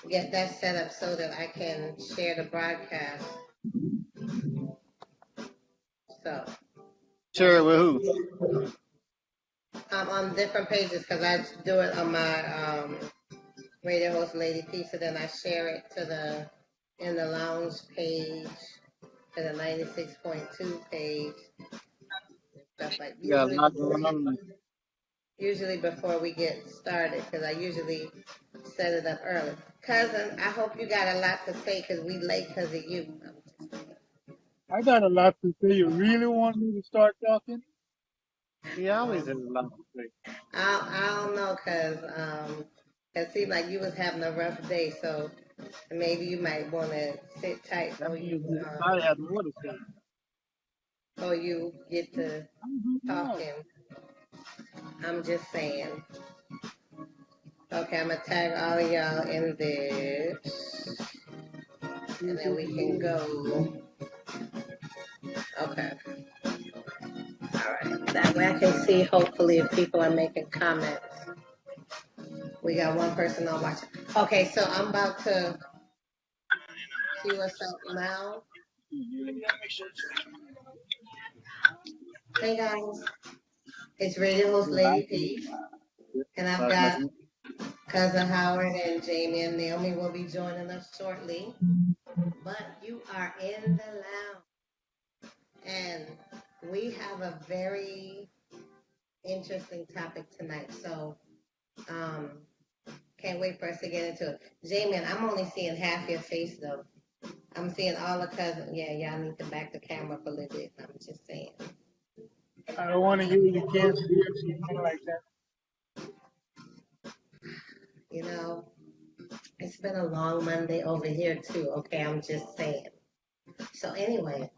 get that set up so that I can share the broadcast. So Share it with who? on different pages because I do it on my radio host Lady P. So then I share it to the in the lounge page, to the 96.2 page, stuff like You got a lot going on. usually before we get started because I usually set it up early. Cousin, I hope you got a lot to say because we late because of you. I got a lot to say. You really want me to start talking? He always has a lot to say. I don't know because it seemed like you was having a rough day, so maybe you might want to sit tight That means everybody has more to say. so you get to No. talking. I'm just saying. Okay, I'm gonna tag all of y'all in this, and then we can go. Okay. All right. That way I can see, hopefully, if people are making comments. We got one person on watching. Okay, so I'm about to cue us up now. Hey guys, it's Radio Host Lady P, and I've got Cousin Howard and Jamie and Naomi will be joining us shortly. But you are in the lounge, and we have a very interesting topic tonight. So, can't wait for us to get into it. Jamie, I'm only seeing half your face though. I'm seeing all the cousins. Yeah, y'all need to back the camera up a little bit. I'm just saying. I don't want to hear you can't see or something like that. You know, it's been a long Monday over here too. Okay, I'm just saying. So anyway,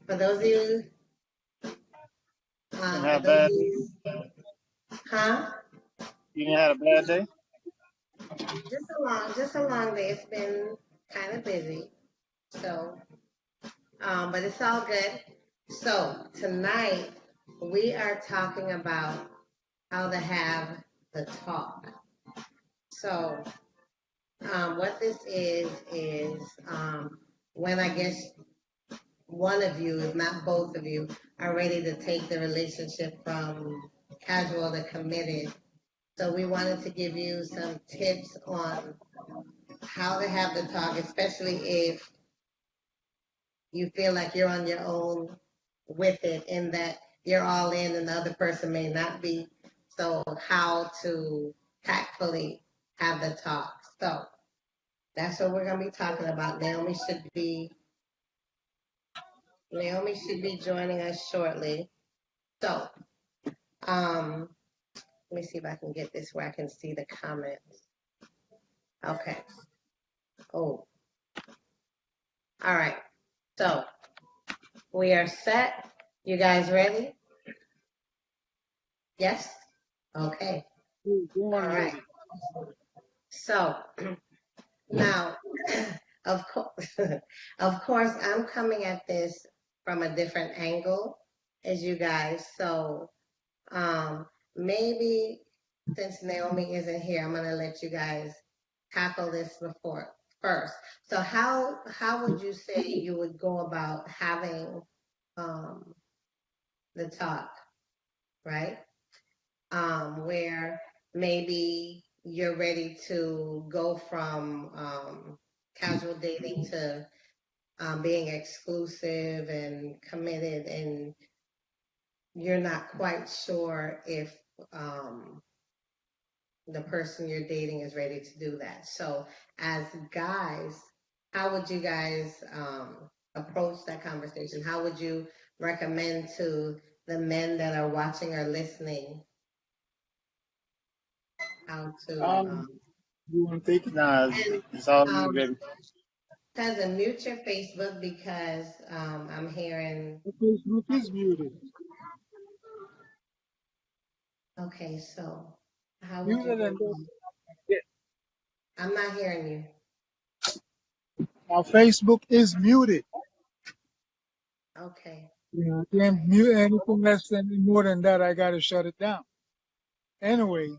for those of you, You have a bad day? huh? You didn't have a bad day? Just a long day. It's been kind of busy. So, but it's all good. So tonight we are talking about how to have the talk. So, what this is when I guess one of you, if not both of you, are ready to take the relationship from casual to committed. So we wanted to give you some tips on how to have the talk, especially if you feel like you're on your own with it, in that you're all in and the other person may not be. So how to tactfully have the talk. So that's what we're going to be talking about. Naomi should be joining us shortly. So, let me see if I can get this where I can see the comments. Okay. Oh, all right. So we are set. You guys ready? Yes? Okay. All right. So now, of course, of course, I'm coming at this from a different angle as you guys. So, maybe since Naomi isn't here, I'm gonna let you guys tackle this before first. So, how would you say you would go about having the talk, right? Where maybe you're ready to go from casual dating to being exclusive and committed, and you're not quite sure if the person you're dating is ready to do that. So, as guys, how would you guys approach that conversation? How would you recommend to the men that are watching or listening how to? You want to take it? Nah, And it's all you, um, baby. cousin, mute your Facebook because I'm hearing. The Facebook is muted. Okay, so how would you Muted go? and don't forget. I'm not hearing you. Our Facebook is muted. Okay. You know, I can't mute anything less than more than that. I got to shut it down. Anyway,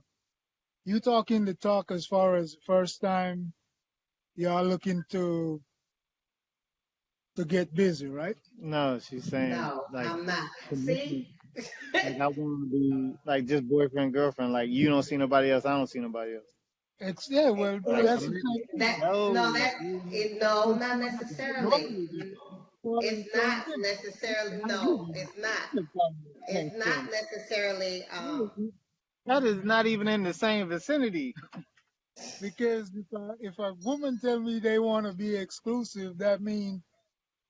you talking the talk as far as first time y'all looking to get busy, right? No, she's saying No, like I'm not. commitment. See? Like I want to be like just boyfriend girlfriend. Like you don't see nobody else, I don't see nobody else. It's yeah, well, Like that's the It's commitment. same thing. that no, No, that it, no, not necessarily. Well, It's the same not thing. necessarily. I agree No, with it's not. you. It's not necessarily. that is not even in the same vicinity. Because if a woman tell me they want to be exclusive, that means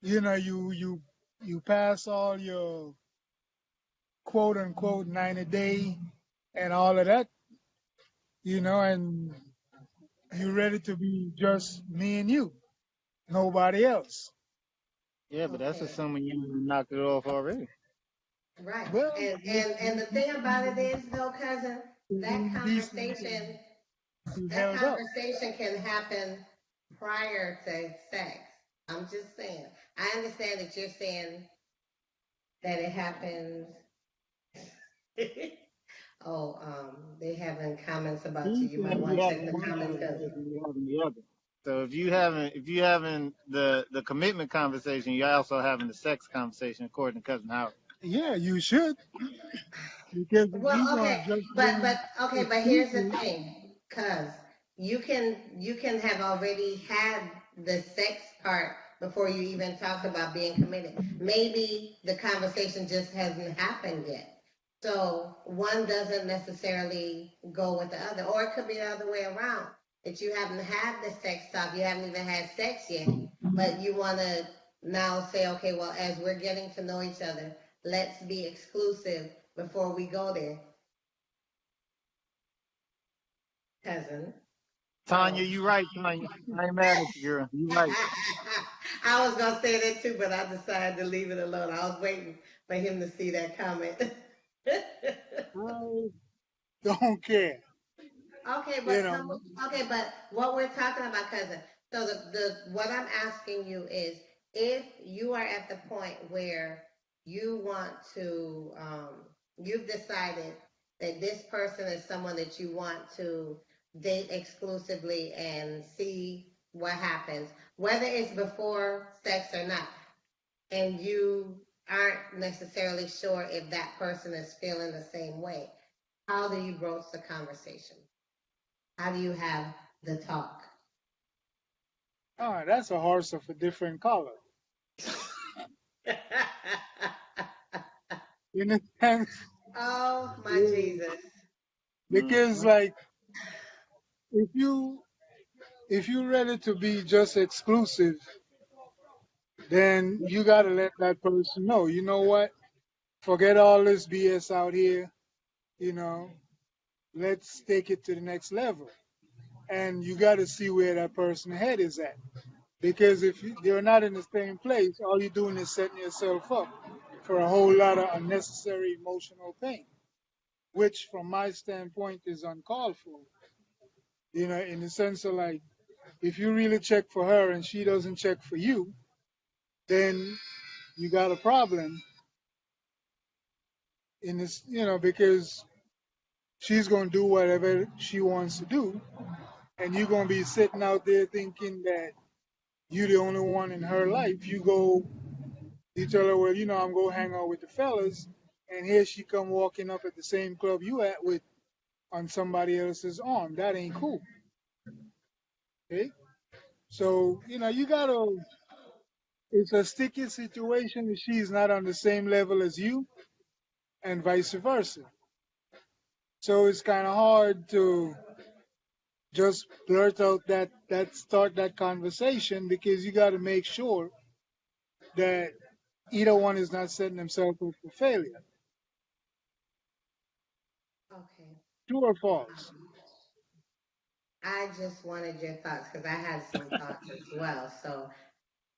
you pass all your quote unquote 90-day and all of that, and you ready to be just me and you, nobody else. Yeah, but that's Okay. assuming you knocked it off already. Right. Well, And the thing about it is though, cousin, that being decent conversation and that held up. conversation can happen prior to sex. I'm just saying. I understand that you're saying that it happens. Oh, they having comments about you. He's You might saying you want to check having the one comments, conversation, cousin. you having the other. So if you having the commitment conversation, you're also having the sex conversation, according to cousin Howard. Yeah, you should, because if Well, you're gonna okay, just but being okay, but here's the exclusive, thing, cause you can have already had the sex part before you even talk about being committed. Maybe the conversation just hasn't happened yet. So one doesn't necessarily go with the other, or it could be the other way around. That you haven't had the sex talk, you haven't even had sex yet, but you want to now say, okay, well, as we're getting to know each other, let's be exclusive before we go there, cousin. Tanya, So you right, Tanya. I ain't mad at you, girl. You right. I was gonna say that too, but I decided to leave it alone. I was waiting for him to see that comment. I don't care. Okay, You but know, but what we're talking about, cousin. So the what I'm asking you is, if you are at the point where you want to, you've decided that this person is someone that you want to date exclusively and see what happens, whether it's before sex or not, and you aren't necessarily sure if that person is feeling the same way, how do you broach the conversation? How do you have the talk? that's a horse of a different color. In a sense, Oh my yeah. Jesus. Because like if you if you're ready to be just exclusive, then you gotta let that person know. You know what? Forget all this BS out here. You know, let's take it to the next level. And you gotta see where that person's head is at. Because if they're not in the same place, all you're doing is setting yourself up for a whole lot of unnecessary emotional pain, which, from my standpoint, is uncalled for. In the sense of like, if you really check for her and she doesn't check for you, then you got a problem in this, because she's going to do whatever she wants to do. And you're going to be sitting out there thinking that you're the only one in her life. You tell her, well, I'm going to hang out with the fellas. And here she come walking up at the same club you at with on somebody else's arm. That ain't cool. Okay? So, you got to, it's a sticky situation if she's not on the same level as you and vice versa. So it's kind of hard to just blurt out that start that conversation because you got to make sure that either one is not setting themselves up for failure. Okay. True or false? I just wanted your thoughts because I had some thoughts as well. So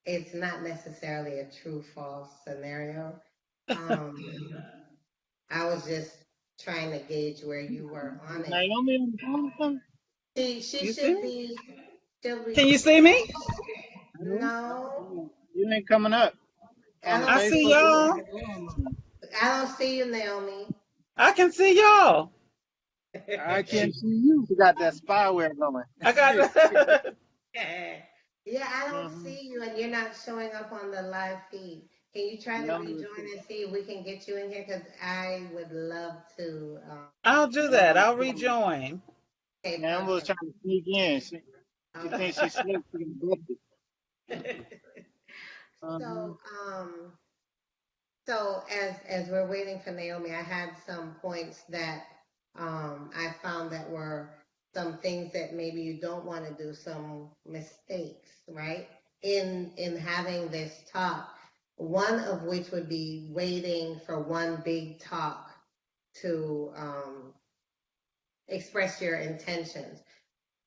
it's not necessarily a true false scenario. Um, I was just trying to gauge where you were on it. Naomi on the phone or something? She You see should me? be, she'll be, Can you see me? No. no, You ain't coming up I on the don't I see Facebook see or you. y'all. Instagram. I don't see you, Naomi. I can see y'all. I She can't see you. she got that spyware going. I got you're not showing up on the live feed. Can you try to Naomi, rejoin and see if we can get you in here? Because I would love to. I'll do that. I'll rejoin. Okay, Naomi was perfect. trying to sneak in. She thinks she's slick. She can book it. Uh-huh. So, so as we're waiting for Naomi, I had some points that I found that were some things that maybe you don't want to do, some mistakes, right? In having this talk, one of which would be waiting for one big talk to express your intentions.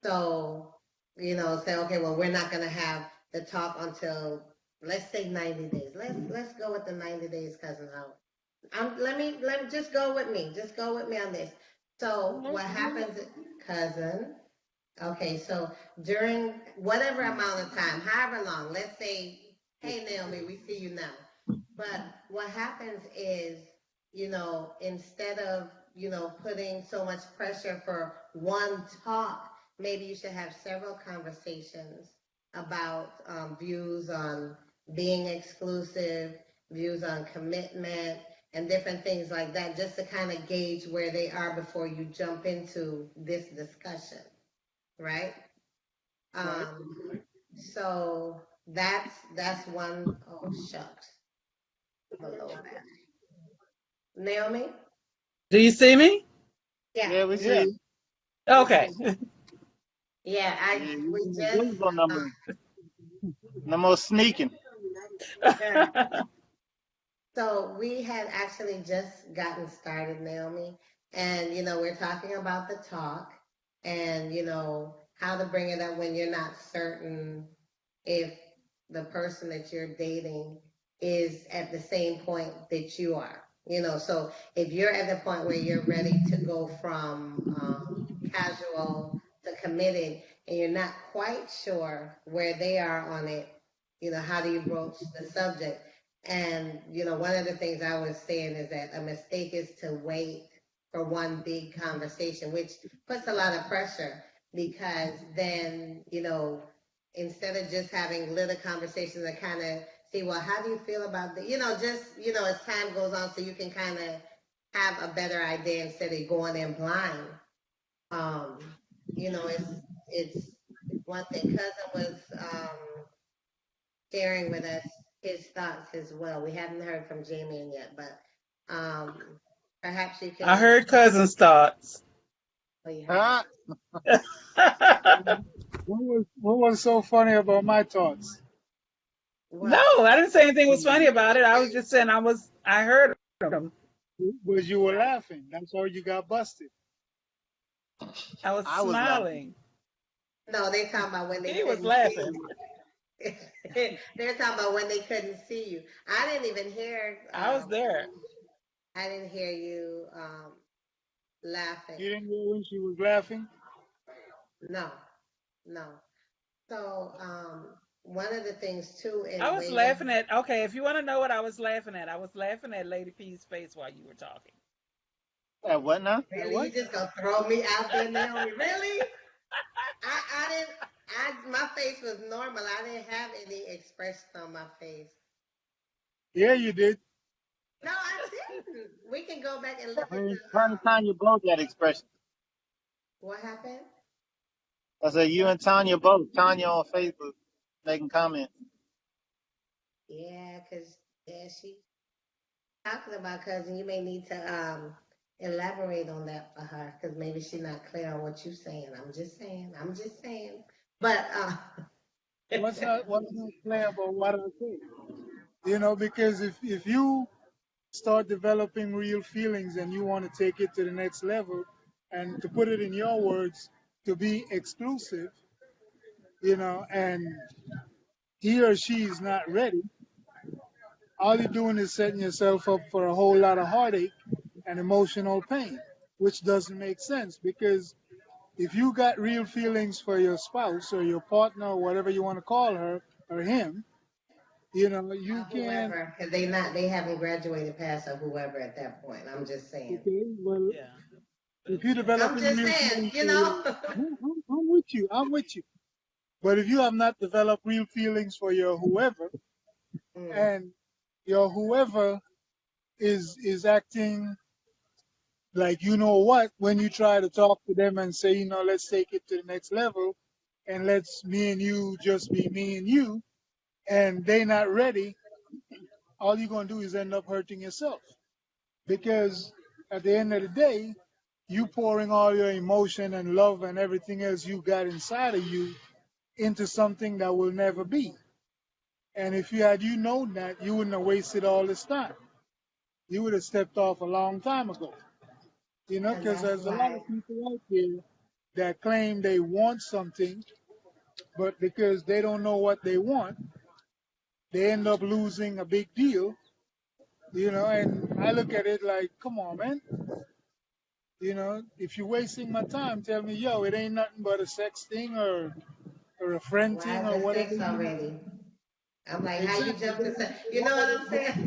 So, say, okay, well, we're not going to have the talk until, let's say 90 days. Let's go with the 90 days, cousin Howard. Let me just go with me. Just go with me on this. So what happens, cousin? Okay, so during whatever amount of time, however long, let's say, hey Naomi, we see you now. But what happens is, instead of, putting so much pressure for one talk, maybe you should have several conversations about views on being exclusive, views on commitment, and different things like that, just to kind of gauge where they are before you jump into this discussion, right? Right. So that's one. Oh shucks, I'm a little bad. Naomi? Do you see me? Yeah, Yeah, we Yeah. see. Okay. yeah. Yeah, you invisible no more. No more sneaking. So we had actually just gotten started, Naomi, and we're talking about the talk, and how to bring it up when you're not certain if the person that you're dating is at the same point that you are. So if you're at the point where you're ready to go from casual to committed, and you're not quite sure where they are on it, how do you broach the subject? And, one of the things I was saying is that a mistake is to wait for one big conversation, which puts a lot of pressure because then, instead of just having little conversations that kind of see, well, how do you feel about the, as time goes on, so you can kind of have a better idea instead of going in blind. Um, it's one thing. Cousin was sharing with us his thoughts as well. We haven't heard from Jamie yet, but perhaps you I can. heard cousin's thoughts. Oh, you heard Ah, What was so funny about my thoughts? No, what? I didn't say anything was funny about it. I was just saying I heard him. Was you were laughing. That's how you got busted. I was I was laughing. smiling. No, they talking about when they He was couldn't see laughing. you. They're talking about when they couldn't see you. I didn't even hear. I was there. I didn't hear you laughing. You didn't hear when she was laughing? No, no. So one of the things too I in was waiting. laughing at, okay, if you want to know what I was laughing at Lady P's face while you were talking. What now? Really, you What? just gonna throw me out there, Naomi? Really? I didn't. My face was normal. I didn't have any expression on my face. Yeah, you did. No, I didn't. We can go back and look at the Her and Tanya both got expression. what happened. I said you and Tanya both. Tanya on Facebook making comments. Yeah, cause yeah, she talking about cousin. You may need to elaborate on that for her, cause maybe she's not clear on what you're saying. I'm just saying. I'm just saying. But What's not clear about what I say? Because if you start developing real feelings and you want to take it to the next level, and to put it in your words, to be exclusive, and he or she is not ready, all you're doing is setting yourself up for a whole lot of heartache and emotional pain, which doesn't make sense because if you got real feelings for your spouse or your partner or whatever you want to call her or him, you can. whoever, because they haven't graduated past or whoever at that point. I'm just saying. Okay, well, Yeah. if you're I'm developing just real saying, feelings for your, I'm with you. I'm with you. But if you have not developed real feelings for your whoever, Mm. and your whoever is acting like you know what, when you try to talk to them and say, let's take it to the next level, and let's me and you just be me and you, and they not ready, all you're gonna do is end up hurting yourself. Because at the end of the day, you pouring all your emotion and love and everything else you got inside of you into something that will never be. And if you known that, you wouldn't have wasted all this time. You would have stepped off a long time ago. And Because that's there's a lot why, of people out there that claim they want something, but because they don't know what they want, they end up losing a big deal. And I look at it like, come on, man. If you're wasting my time, tell me, yo, it ain't nothing but a sex thing or a friend why thing is or it whatever. six already? I'm like, how you Exactly. jump to sex? You know what I'm saying?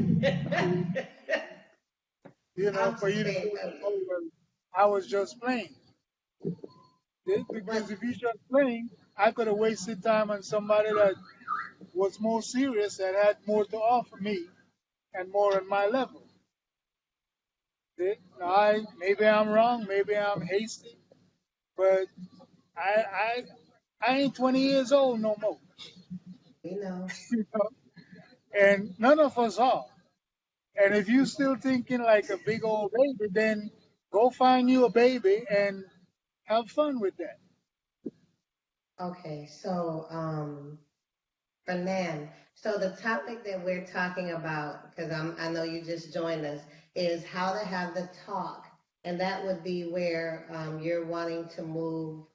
I'm For just you to being say, funny. oh, well, I was just playing. But Because if you just playing, I could have wasted time on somebody that was more serious, that had more to offer me and more on my level. Maybe I'm wrong, maybe I'm hasty, but I I I ain't 20 years old no more. we know. You know? And none of us are. And if you still thinking like a big old baby, then go find you a baby and have fun with that. Okay, so Fernand, so the topic that we're talking about, because I know you just joined us, is how to have the talk, and that would be where you're wanting to move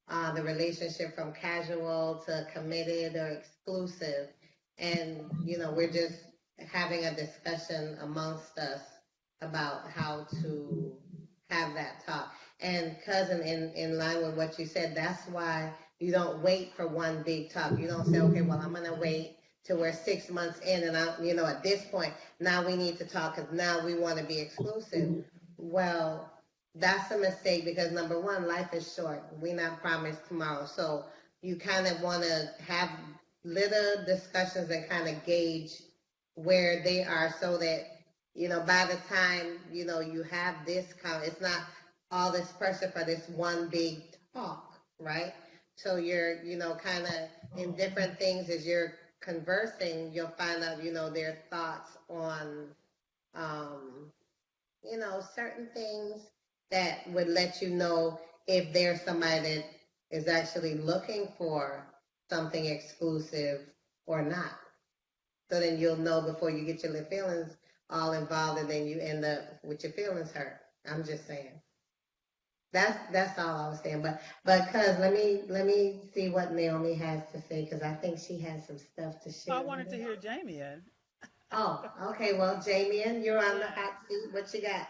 the relationship from casual to committed or exclusive, and we're just having a discussion amongst us about how to have that talk. And cousin, in line with what you said, that's why you don't wait for one big talk. You don't say, okay, well, I'm gonna wait till we're 6 months in, and at this point, now we need to talk because now we want to be exclusive. Well, that's a mistake because number one, life is short. We not promised tomorrow. So you kind of want to have little discussions and kind of gauge where they are so that, by the time, you have this it's not all this pressure for this one big talk, right? So you're, kind of in different things as you're conversing, you'll find out, their thoughts on, um, certain things that would let you know if there's somebody that is actually looking for something exclusive or not. So then you'll know before you get your little feelings all involved and then you end up with your feelings hurt. I'm just saying. That's all I was saying. But cuz let me see what Naomi has to say because I think she has some stuff to I share with wanted to us. hear Jamie in. Oh, okay. Well, Jamie, you're on the Yeah. hot seat. What you got?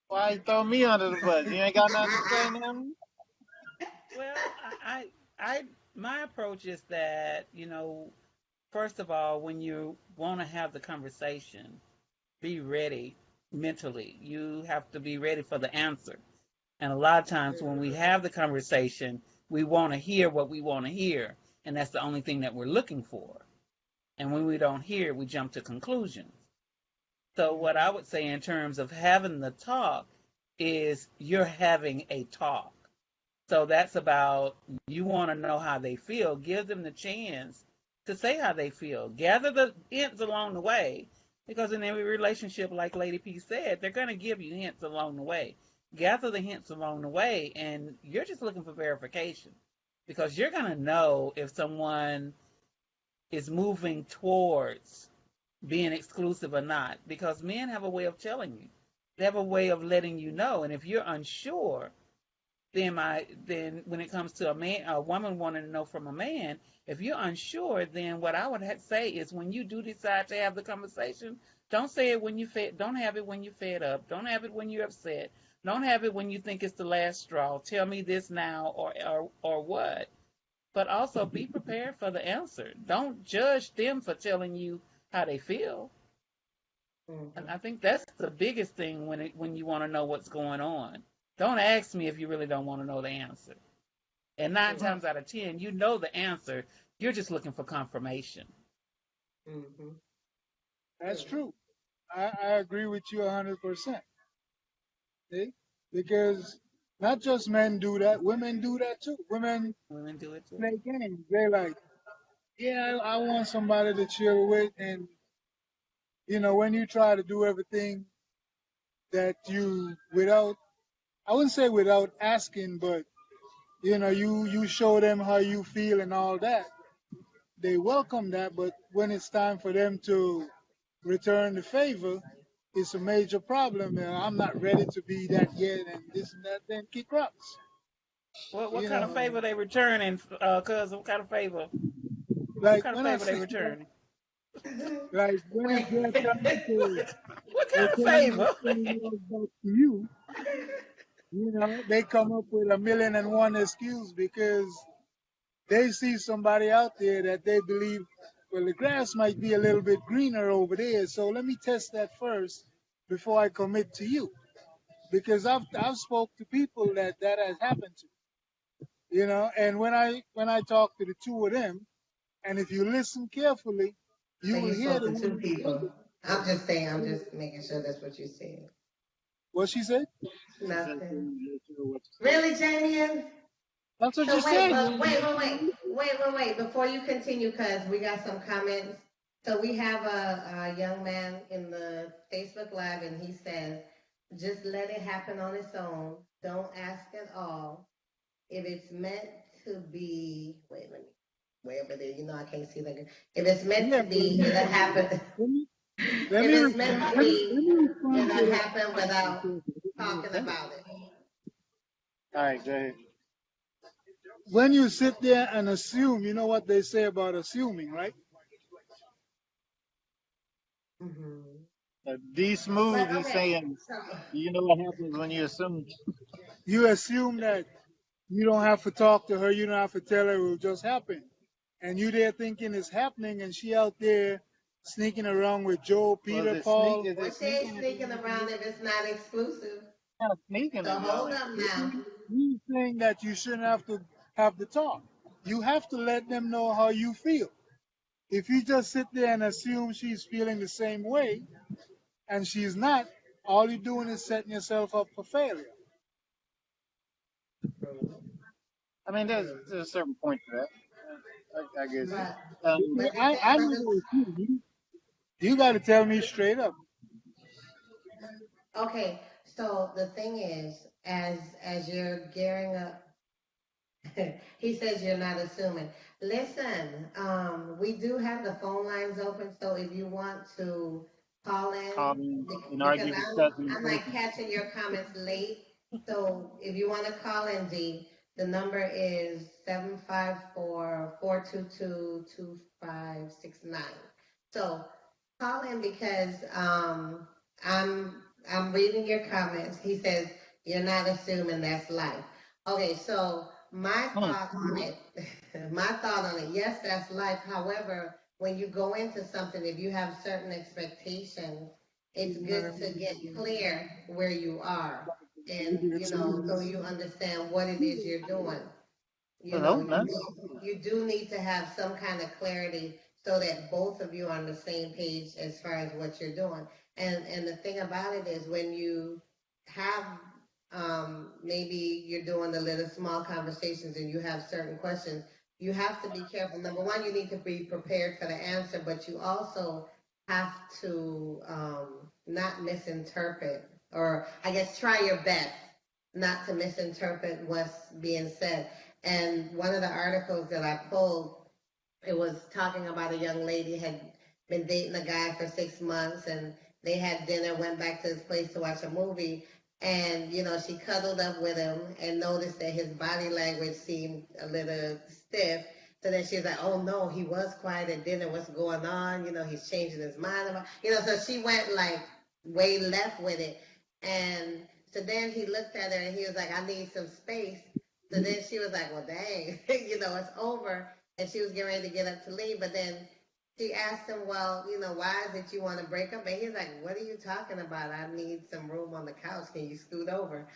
Why you throw me under the bus? You ain't got nothing to say now? Well, my approach is that, first of all, when you want to have the conversation, be ready mentally. You have to be ready for the answer. And a lot of times when we have the conversation, we want to hear what we want to hear. And that's the only thing that we're looking for. And when we don't hear, we jump to conclusions. So, what I would say in terms of having the talk is you're having a talk. So, that's about you want to know how they feel. Give them the chance to say how they feel. Gather the hints along the way. Because in every relationship, like Lady P said, they're going to give you hints along the way. Gather the hints along the way, and you're just looking for verification. Because you're going to know if someone is moving towards being exclusive or not, because men have a way of telling you. They have a way of letting you know, and if you're unsure, then when it comes to a woman wanting to know from a man, if you're unsure, then what I would say is when you do decide to have the conversation, don't say it when you fed, don't have it when you're fed up, don't have it when you're upset, don't have it when you think it's the last straw. Tell me this now, or what? But also be prepared for the answer. Don't judge them for telling you how they feel. And Mm-hmm. I think that's the biggest thing when you want to know what's going on. Don't ask me if you really don't want to know the answer. And nine times out of 10, you know the answer. You're just looking for confirmation. Mm-hmm. That's true. I agree with you 100%. See? Because not just men do that, women do that too. Women Women do it too. play games. They're like, yeah, I want somebody to chill with. And, when you try to do everything that you, without, I wouldn't say without asking, but, you show them how you feel and all that. They welcome that. But when it's time for them to return the favor, it's a major problem. And I'm not ready to be that yet and this and that, then kick rocks. What You kind know, of favor they returning, cuz? What kind of favor? What like kind of when I favor they say, returning? like when it's Wait. their time to What kind of return favor? the favor back to you, they come up with a million and one excuse because they see somebody out there that they believe, well, the grass might be a little bit greener over there, so let me test that first before I commit to you. Because I've spoke to people that has happened to, and when I talk to the two of them, and if you listen carefully, So you will you hear spoke the to two woman say, people. I'm just saying, I'm just making sure that's what you said. what she said? She said, so Nothing. you let you know what to say. Really, Jamian? That's what So you wait, said. but wait. Before you continue, cause we got some comments. So we have a young man in the Facebook Live, and he says, "Just let it happen on its own. Don't ask at all. If it's meant to be, wait, let me way over there. I can't see that good. If it's meant Yeah, to but be, it'll happen. let me let If me it's meant respond. to Let be, me respond it'll to happen without that. talking about it." All right, go ahead. When you sit there and assume, you know what they say about assuming, right? Hmm. D Smooth, But he's okay, saying, so you know what happens when you assume. You assume that you don't have to talk to her, you don't have to tell her, it will just happen. And you there thinking it's happening, and she out there sneaking around with Joe, Was Peter, it sneak? Paul. Is well, it she ain't sneaking if sneaking y'all ain't around if it's not exclusive. kind of sneaking So if y'all hold ain't? up now. He's saying that you shouldn't have to have the talk. You have to let them know how you feel. If you just sit there and assume she's feeling the same way and she's not, all you're doing is setting yourself up for failure. I mean, there's a certain point to that. I guess. But Um, but the thing, I but never assume. You got to tell me straight up. okay. So the thing is, as you're gearing up, he says you're not assuming. Listen, we do have the phone lines open, so if you want to call in, call me and because argue, discuss, and I'm like debate. catching your comments late. So if you want to call in, D, the number is 754-422-2569. So call in because I'm reading your comments. He says you're not assuming that's life. Okay, so my Hmm. thought on it, my thought on it, yes, that's life. However, when you go into something, if you have certain expectations, it's good to get clear where you are, and so you understand what it is you're doing. I You know, hope not. you do need to have some kind of clarity so that both of you are on the same page as far as what you're doing. And the thing about it is when you have maybe you're doing the little small conversations and you have certain questions, you have to be careful. Number one, you need to be prepared for the answer, but you also have to not misinterpret, or I guess try your best not to misinterpret what's being said. And one of the articles that I pulled, it was talking about a young lady had been dating a guy for 6 months, and they had dinner, went back to his place to watch a movie, and she cuddled up with him and noticed that his body language seemed a little stiff. So then she was like, "Oh no, he was quiet at dinner. What's going on? He's changing his mind about." So she went like way left with it, and so then he looked at her and he was like, "I need some space." So then she was like, "Well, dang, it's over." And she was getting ready to get up to leave, but then she asked him, "Well, why is it you want to break up?" And he's like, "What are you talking about? I need some room on the couch. Can you scoot over?"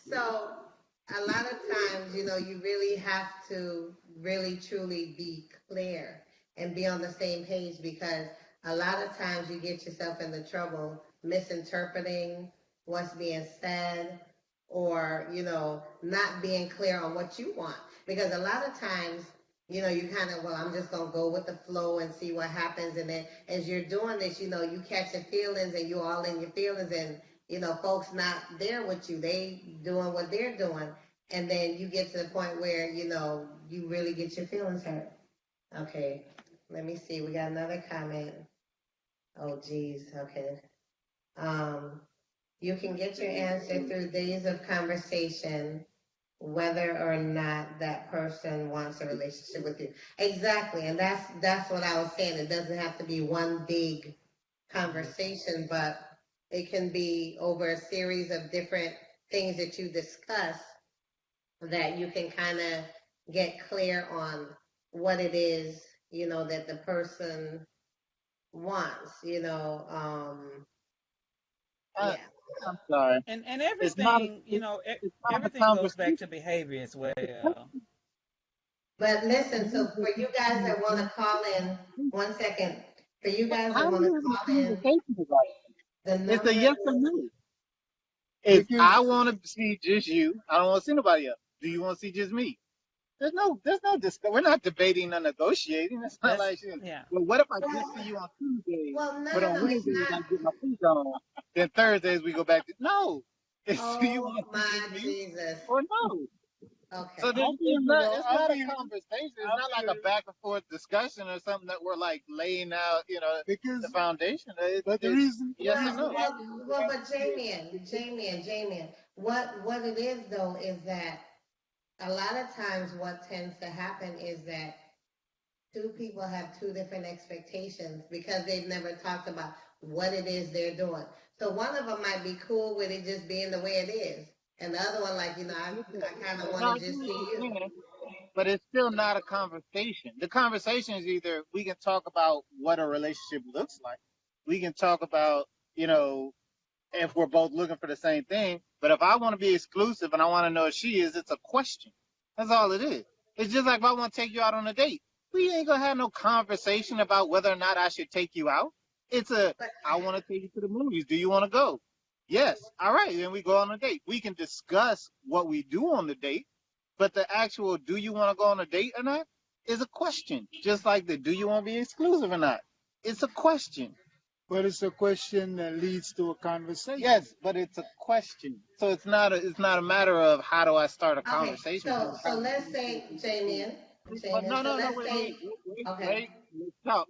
So a lot of times, you really have to really truly be clear and be on the same page, because a lot of times you get yourself into trouble misinterpreting what's being said, or, not being clear on what you want. Because a lot of times, you kind of, well, I'm just going to go with the flow and see what happens. And then as you're doing this, you catch your feelings and you all in your feelings, and folks not there with you. They doing what they're doing. And then you get to the point where, you really get your feelings hurt. Okay, let me see. We got another comment. Oh, geez. Okay. You can get your answer through days of conversation, whether or not that person wants a relationship with you. Exactly. And that's what I was saying. It doesn't have to be one big conversation, but it can be over a series of different things that you discuss, that you can kind of get clear on what it is, that the person wants, Uh, yeah. I'm sorry. And It's not. everything, It's not a everything goes back conversation. to behavior as well. But listen, so for you guys that want to call in, 1 second, for you guys that How want do to you have a call in, conversation about the it? It's a number, yes or no. If Because I want to see just you, I don't want to see nobody else. Do you want to see just me? There's no we're not debating or negotiating. It's not That's like shit. yeah. Well, what if I just see well, you on Tuesdays, well, no, but no, on no, it's Wednesdays not. I get my feet on, then Thursdays we go back to no. It's do you Oh want to see my just me Jesus. or no? So Okay. this it's not it's I'll not a be conversation. It's I'll not be like a back and forth discussion or something that we're like laying out, the because foundation. It's, but the it's reason the yes or reason no. why Well, we well, have but to do Jamian, what it is though is that a lot of times what tends to happen is that two people have two different expectations because they've never talked about what it is they're doing. So one of them might be cool with it just being the way it is, and the other one, like, I kind of No, want I to get just what see you're you. saying, but it's still not a conversation. The conversation is either we can talk about what a relationship looks like. We can talk about, if we're both looking for the same thing. But if I want to be exclusive and I want to know if she is, it's a question. That's all it is. It's just like if I want to take you out on a date. We ain't gonna have no conversation about whether or not I should take you out. It's But I want to take you to the movies. Do you want to go? Yes. All right. Then we go on a date. We can discuss what we do on the date, but the actual do you want to go on a date or not is a question. Just like the do you want to be exclusive or not? It's a question. but it's a question that leads to a conversation. Yes, but it's a question. So it's not a matter of how do I start a okay, conversation because so the let's conversation say, is. But Jamian. no, So no, no, let's wait, say, wait, wait, wait, okay, wait. Let's talk.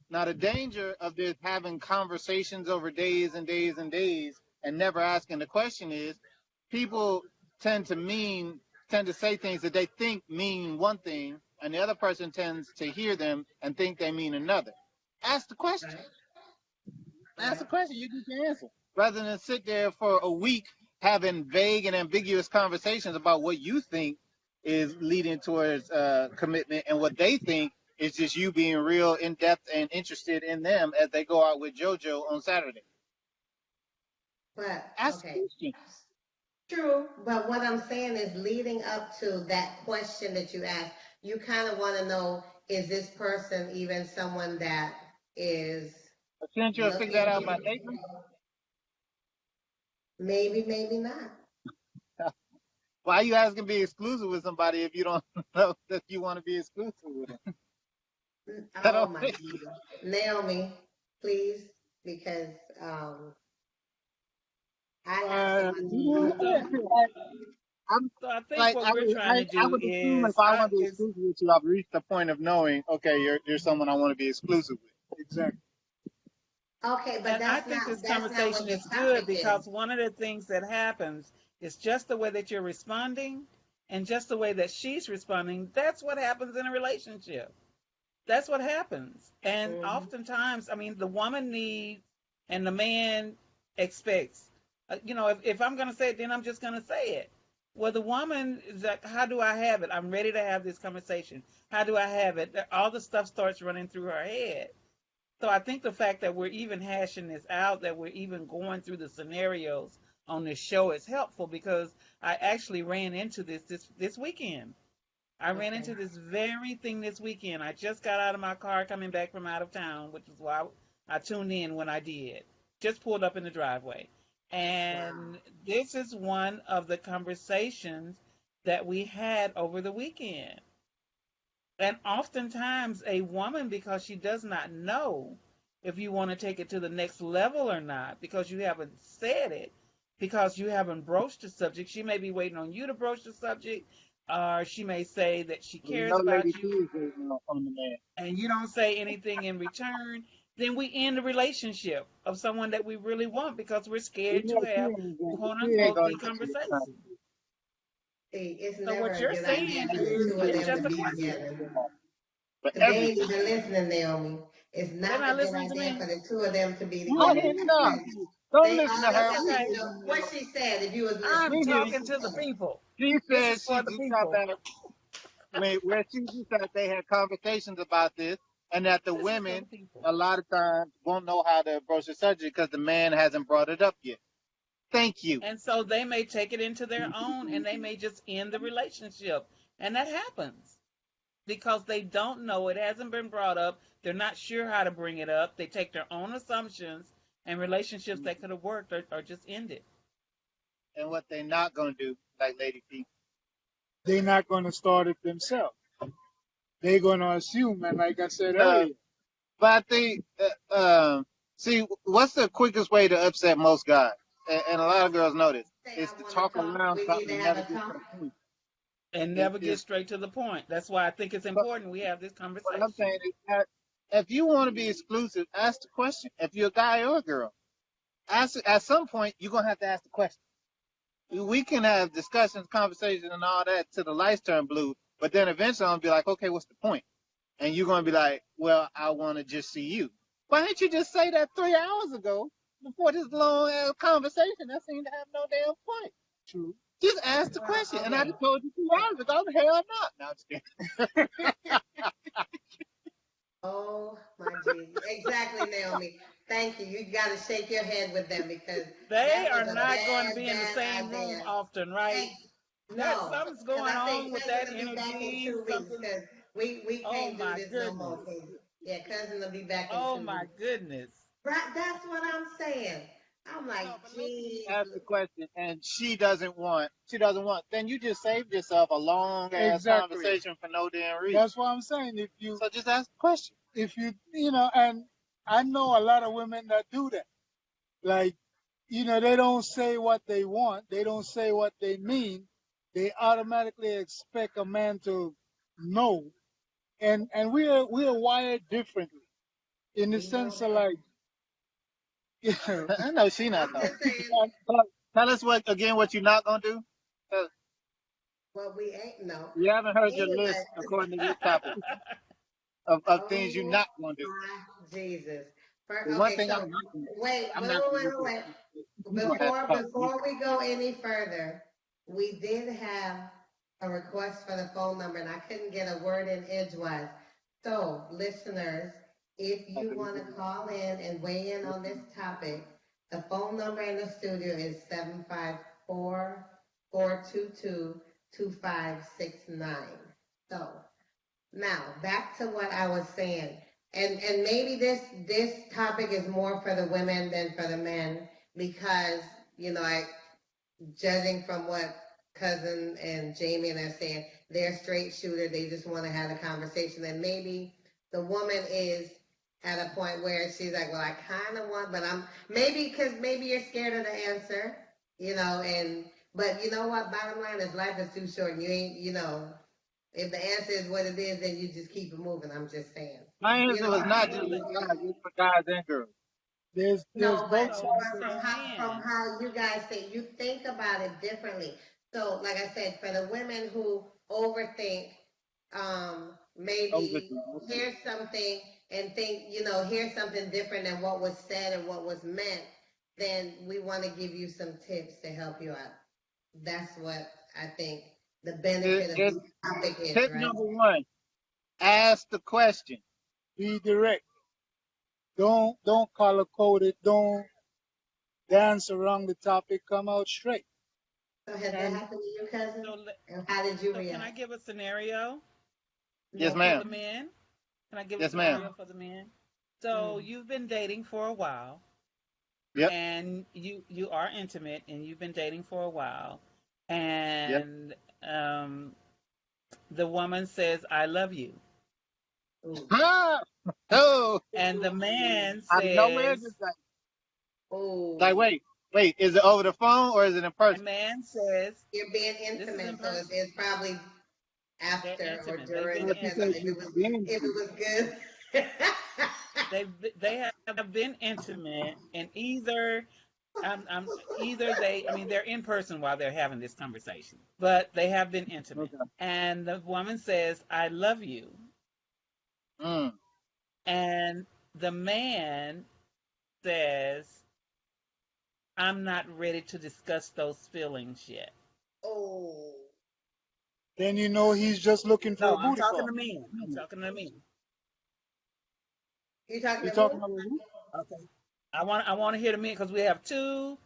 Now the danger of this having conversations over days and days and days and never asking the question is people tend to say things that they think mean one thing and the other person tends to hear them and think they mean another. Ask the question. right, Ask right. the question, you get your answer. Rather than sit there for a week having vague and ambiguous conversations about what you think is leading towards commitment and what they think is just you being real in depth and interested in them as they go out with JoJo on Saturday. But Ask the okay, question. true. But what I'm saying is, leading up to that question that you asked, you kind of want to know, is this person even someone that is But shouldn't you have figured that looking? out by dating? Maybe, maybe not. Why are you asking to be exclusive with somebody if you don't know that you want to be exclusive with them? I Oh don't my think. Jesus. Naomi, please, because um, I have Uh, someone You who know loves what So I'm saying? I'm so I think like what we're trying to I do would assume if is I I want to be is exclusive with you, I've reached the point of knowing, okay, you're someone I want to be exclusive with. exactly. Okay, but and I think this that's not conversation what the is good topic is. because one of the things that happens is just the way that you're responding and just the way that she's responding. That's what happens in a relationship. That's what happens. And Hmm. oftentimes, I mean, the woman needs and the man expects. If I'm going to say it, then I'm just going to say it. Well, the woman is like, how do I have it? I'm ready to have this conversation. How do I have it? All the stuff starts running through her head. So I think the fact that we're even hashing this out, that we're even going through the scenarios on this show is helpful because I actually ran into this weekend. I ran Okay. into this very thing this weekend. I just got out of my car coming back from out of town, which is why I tuned in when I did. Just pulled up in the driveway. Wow. And this is one of the conversations that we had over the weekend. And oftentimes, a woman, because she does not know if you want to take it to the next level or not, because you haven't said it, because you haven't broached the subject, she may be waiting on you to broach the subject, or she may say that she We cares know Lady about T you is waiting on the man. and you don't say anything in return. Then we end the relationship of someone that we really want because we're We scared to know have, quote She ain't unquote, gonna the get you this conversation. conversation. See, it's So never what a you're good idea saying for the is two of it's them to just a be question. together. For They ain't everything. even listening, Naomi. It's They're not a not good listening to idea me. for the two of them to be Oh, together hell no. because Don't they listen are. to That's her. That's what We okay. she, hear you, what man. she said. If you was I'm We listening, hear what you. talking she to the said. people. She This said is for she the just got people. back where she just said they had conversations about this and that the This is for the women people. a lot of times won't know how to approach the subject because the man hasn't brought it up yet. Thank you. And so they may take it into their own and they may just end the relationship. And that happens because they don't know, it hasn't been brought up. They're not sure how to bring it up. They take their own assumptions and relationships that could have worked are just ended. And what they're not gonna do, like Lady P. They're not going to start it themselves. They're going to assume, and like I said Uh, earlier, but I think, see, what's the quickest way to upset most guys? And a lot of girls know this. Say Is I to want to talk talk. around We need something to and have never a get to talk. the point. And It, never get it's, straight to the point. That's why I think it's but important we have this what I'm conversation. saying is that if you want to be exclusive, ask the question. If you're a guy or a girl, ask at some point you're gonna have to ask the question. We can have discussions, conversations, and all that till the lights turn blue, but then eventually I'm gonna be like, okay, what's the point? And you're gonna be like, well, I want to just see you. Why didn't you just say that 3 hours ago before this long ass conversation? That seemed to have no damn point. true. Just ask the Well, question, and I okay. just told you 2 hours ago. Hell not. No, I'm just kidding. Oh my Jesus. Exactly, Naomi. Thank you. You got to shake your head with them because They that are was a not going to bad, be in the bad same room idea. often, right? Hey, That no, something's because going I on think with cousin that will be back in energy. 2 weeks Something. because we Oh can't do my this no more. goodness. 'Cause, yeah, cousin will be back in Oh two my weeks. goodness. Right, that's what I'm saying. I'm like, No, but let's say you geez. ask the question and she doesn't want, then you just saved yourself a long ass Exactly. conversation for no damn reason. That's what I'm saying. So just ask the question. And I know a lot of women that do that. Like, they don't say what they want. They don't say what they mean. They automatically expect a man to know. And we're wired differently in the We know sense of that. like, you know, I know she not I'm talking. just saying Tell us what you're not gonna do. what we ain't no. You haven't heard your Anyway, list according to this topic of things you're oh not gonna do. my Jesus. The one Okay, thing so I'm not gonna do. wait. You gonna have to talk to me. Before we go any further, we did have a request for the phone number, and I couldn't get a word in edgewise. So, listeners, if you want to call in and weigh in on this topic, the phone number in the studio is 754-422-2569. So, now back to what I was saying, and maybe this topic is more for the women than for the men because I judging from what cousin and Jamie and are saying, they're straight shooter. They just want to have a conversation, and maybe the woman is at a point where she's like, well, I kind of want, but I'm maybe because maybe you're scared of the answer, and but you know what? Bottom line is life is too short, and you ain't, if the answer is what it is, then you just keep it moving. I'm just saying. My You answer know was what I not mean? just Well, for guys, it's for guys and girls. there's No, but both so sides. from for men, how you guys say, you think about it differently. So, like I said, for the women who overthink, maybe Overthink. hear something and think, hear something different than what was said and what was meant, then we want to give you some tips to help you out. That's what I think the benefit of It, this topic is, tip right? number one: ask the question. Be direct. Don't color code it. Don't. dance around the topic come out straight. So has that And happened to you, cousin? So, And how did you can I react? give a scenario Yes, Go for for the ma'am. it. men? Can I give a Yes, ma'am. scenario for the men? So Mm. you've been dating for a while, Yep. and you are intimate, and you've been dating for a while, Yep. and um, the woman says, "I love you," Ooh. Ah! Oh, and the man out of nowhere, says, just like, Ooh. wait, is it over the phone or is it in the person? man says, You're being "This is in intimate, so person." it's probably They're after or intimate. They've during, been What you depends on say? intimate. She's being if it was good. They have been intimate, and either they, I mean, they're in person while they're having this conversation, but they have been intimate. okay. And the woman says, "I love you," Mm. and the man says, "I'm not ready to discuss those feelings yet." Oh. then you know he's just looking for No, a I'm booty talking call. to men. I'm talking to men. You talking You to talking who? about who? Okay. I want to hear the men because we have two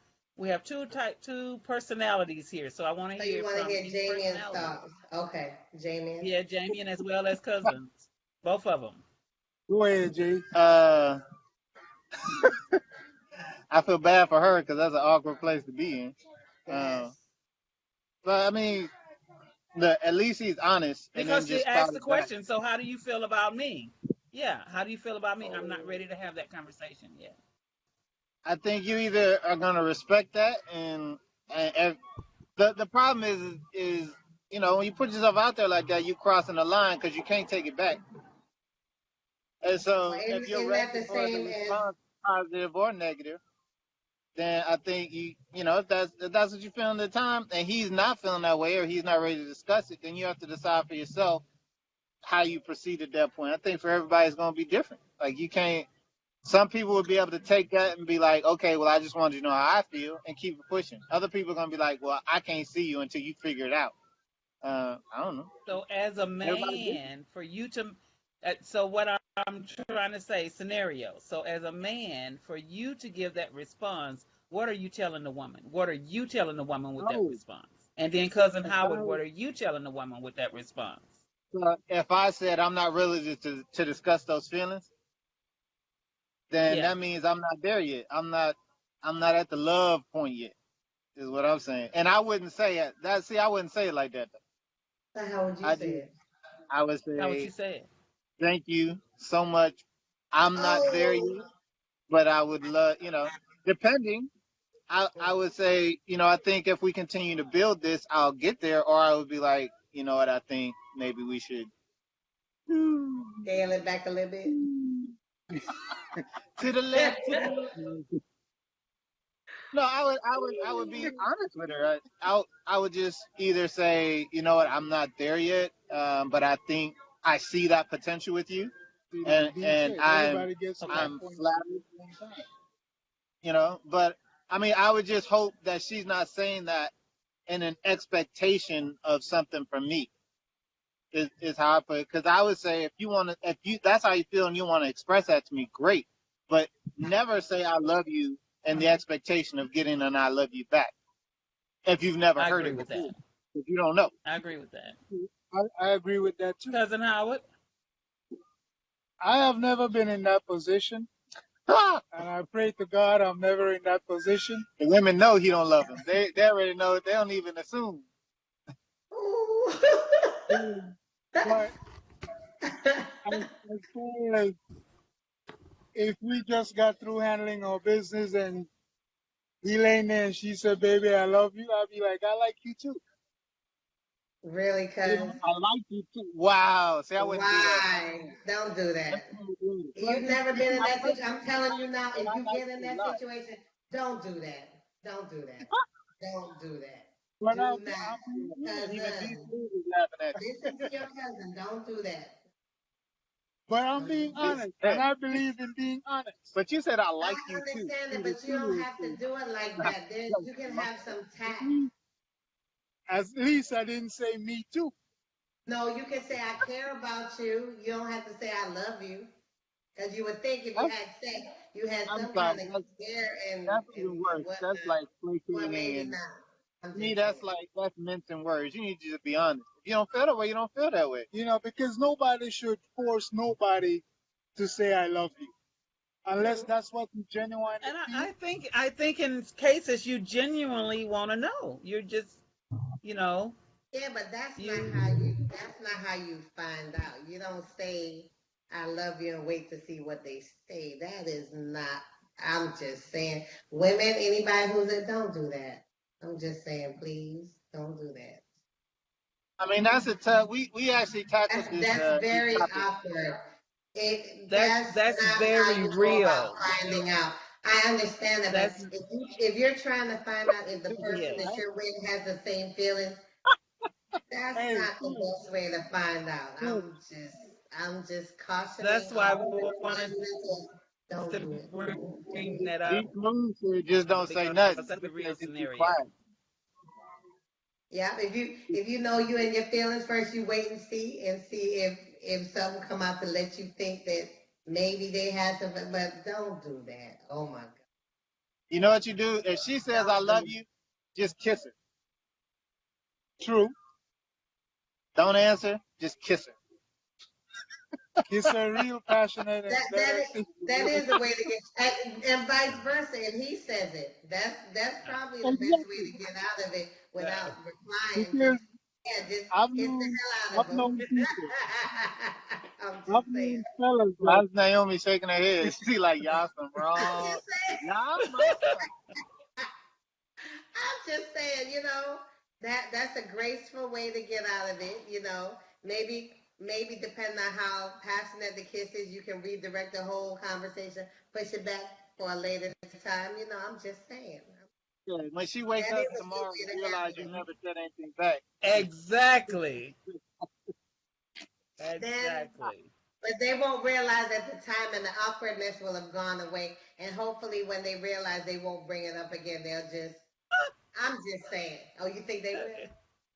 personalities here, so I want to So you hear want to from hear each Jamie and personality. thoughts. Okay, Jamie. Yeah, Jamie, and as well as cousins, both of them. Go ahead, Jay. I feel bad for her because that's an awkward place to be in. Yes. But I mean, at least he's honest and then Because she just asked the spouted back. question, so how do you feel about me? Yeah, how do you feel about me? I'm not Oh. ready to have that conversation yet. I think you either are gonna respect that, and the problem is when you put yourself out there like that, you crossing the line because you can't take it back. And Well, so if you're isn't ready that the for the same as response, positive or negative, then I think if that's what you feel in the time, and he's not feeling that way or he's not ready to discuss it, then you have to decide for yourself how you proceed at that point. I think for everybody it's gonna be different. Like you can't. Some people will be able to take that and be like, okay, well, I just wanted you to know how I feel and keep it pushing. Other people are gonna be like, well, I can't see you until you figure it out. I don't know. So as a Everybody different. man, for you to, so what I'm trying to say, scenario. So as a man, for you to give that response, what are you telling the woman? What are you telling the woman with that Oh, response? And then cousin if Howard, I what are you telling the woman with that response? if I said I'm not ready to discuss those feelings, then Yeah. that means I'm not there yet. I'm not at the love point yet. Is what I'm saying. And I wouldn't say it. I wouldn't say it like that. so how would you I say just it? I would How what you say said. thank you so much. I'm not there Oh. yet, but I would love, depending. I would say, I think if we continue to build this, I'll get there, or I would be like, you know what, I think maybe we should Scale it back a little bit. to the left, to the left. No, I would be honest with her. I would just either say, you know what, I'm not there yet, but I think I see that potential with you, See, and like D and said, I'm everybody gets to Okay. that I'm point at flattered, the same time. But I mean, I would just hope that she's not saying that in an expectation of something from me. Is how I put it. Because I would say if you that's how you feel and you want to express that to me, great. But never say I love you in the expectation of getting an I love you back. If you've never I heard agree it with before, that. if you don't know. I agree with that. I agree with that too. Cousin Howard. I have never been in that position, Ah! and I pray to God I'm never in that position. The women know he don't love them. They already know it. They don't even assume. Ooh. But as far as if we just got through handling our business and he laying there and she said, "Baby, I love you," I'll be like, "I like you too." Really, cuz? I like you too. Wow. See, I wouldn't do that. Why? Don't do that. But You've it's, never been in I that like situation. you. I'm telling you now, And if I you like get in you a that lot. situation, don't do that. Don't do that. Don't do that. But Do I'm being not. honest. Even these Cousin, dudes is laughing at listen to your cousin. Don't do that. But I'm Don't being do that. honest, and I believe in being honest. But you said I like I you too. understand it, See, the but you key don't is have to to do it like that. You can have some tact. At least I didn't say me too. No, you can say I care about you. You don't have to say I love you. Because you would think if you That's, had sex, you had I'm some sorry. kind of care That's and even worse. That's whatnot. like Or placating maybe and not. I'm to me, just saying. that's mincing words. You need to just be honest. If you don't feel that way, you don't feel that way. You know, because nobody should force nobody to say I love you unless True. that's what you genuinely And feel. I think in cases you genuinely want to know. You're just, you know, Yeah, but that's not you how you find out. You don't say I love you and wait to see what they say. That is not. I'm just saying, women, anybody who's it, don't do that. I'm just saying, please don't do that. I mean, that's a tough. We actually tackled That's this very topic. awkward. That's that's not how very you go about real. finding out. I understand that, but That's if you're trying to find out if the person yes. that you're with has the same feelings, that's Hey, not the best way to find out. hey, I'm just cautioning That's why all we the wanted women to don't to do it. bring that up These moves here just don't say because nothing. that's a They real just be scenario. quiet. Yeah, if you know you in your feelings first, you wait and see if something come out to let you think that maybe they had something, but don't do that. Oh my God, You know what you do? If she says I don't love do. you, just kiss her. true. Don't answer, just kiss her. Kiss her real passionate and That let that her is, think you that really is the way to get, and vice versa. And he says it. That's probably the best way exactly to get out of it Yeah. without replying. because Just I've kiss the known hell out I've of him. known people. I'm I've just saying. known fellas that How's Naomi shaking her head? She like, y'all some I'm wrong. just saying. Y'all I'm just saying, that's a graceful way to get out of it. Maybe depending on how passionate the kiss is, you can redirect the whole conversation, push it back for a later time. I'm just saying. must. When she wake That up is a good tomorrow way and to realize handle you it. never said anything back. Exactly. Then, Exactly. but they won't realize at the time, and the awkwardness will have gone away. And hopefully, when they realize, they won't bring it up again. They'll just. I'm just saying. Oh, you think they will?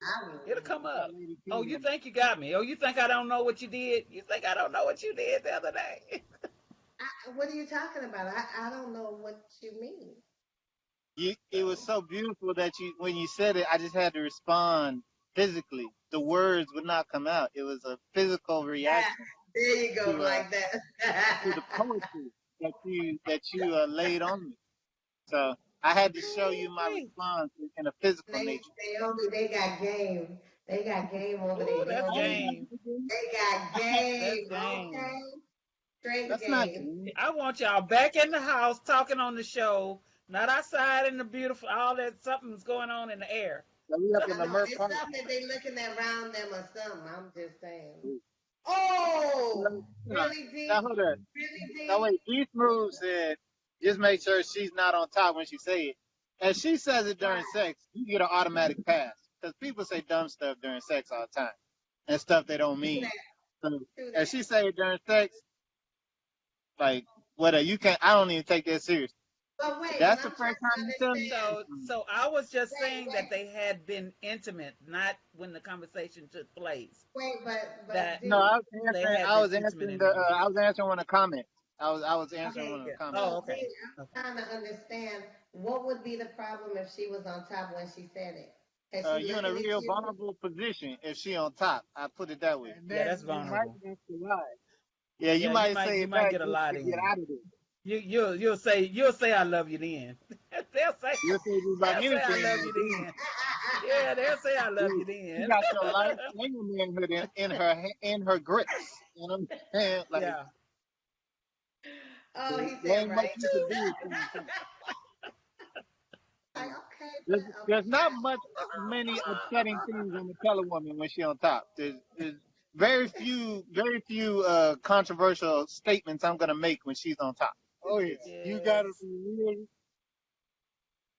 I It'll wouldn't. come That up. lady Oh, you Kenya. think you got me? Oh, you think I don't know what you did? You think I don't know what you did the other day? What are you talking about? I don't know what you mean. It was so beautiful that when you said it, I just had to respond physically. The words would not come out. It was a physical Ah, reaction there you go, to like the that. poetry that you laid on me. So I had to show you my Ooh, response in a physical They, nature. Naomi, they got game. They got game over there. They that's don't play. game. They got That's game. game. Okay, straight That's not game. game. I want y'all back in the house talking on the show, not outside in the beautiful, all that something's going on in the air. So we up in I the know Murph there's Park. something that they looking at around them or something. I'm just saying. Oh, Now, really now deep? hold on. Really Now deep? wait, G Smooth said, just make sure she's not on top when she say it. If she says it during Right. sex, you get an automatic pass. Because people say dumb stuff during sex all the time. And stuff they don't Do mean. that. So Do if that. she say it during sex, like, whatever, you can't, I don't even take that serious. But If wait, but that's the I'm first trying to time you tell me, understand. So I was just Wait, saying that wait, they had been intimate, not when the conversation took place. wait, but That no, D, they had been intimate in there. I was answering one of the comments. I was answering okay, one of Yeah. the comments. Oh, so okay. D, Okay. I'm trying to understand what would be the problem if she was on top when she said it? Is she You're in a looking at real you? vulnerable position if she on top. I put it that way. and Yeah, then that's you might vulnerable. have to lie. Yeah, you Yeah, might say you it might back get a just lot to get in. out of there. You'll say I love you then. they'll say You'll say just about they'll say I anything love like you this. then. Yeah, they'll say I love you She then. got your life and your manhood in her grips. You know what I'm saying? Like, Yeah. Oh, he there said ain't much right you can too. do. To her. Like, okay, There's, but there's okay. not many upsetting things I'm gonna tell a woman when she on top. There's very few controversial statements I'm gonna make when she's on top. Oh yeah, you gotta Yes. be real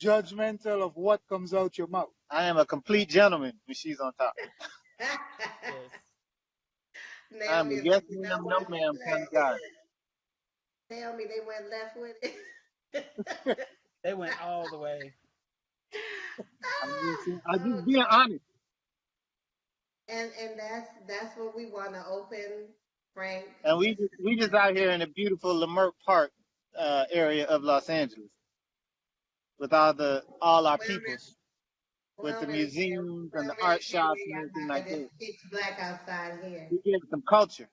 judgmental of what comes out your mouth. I am a complete gentleman when she's on top. Yes. I'm Naomi a is yes like, you know ma'am, no what? ma'am kind of guy. Naomi, they went left with it. They went all the way. I'm just being Okay. honest. And that's what we want to open Frank. And we just out here in the beautiful Leimert Park area of Los Angeles with all our We don't peoples, we with the don't really care. museums We and the don't really art care shops where and everything y'all like at. It's that. pitch black outside here. We give some culture.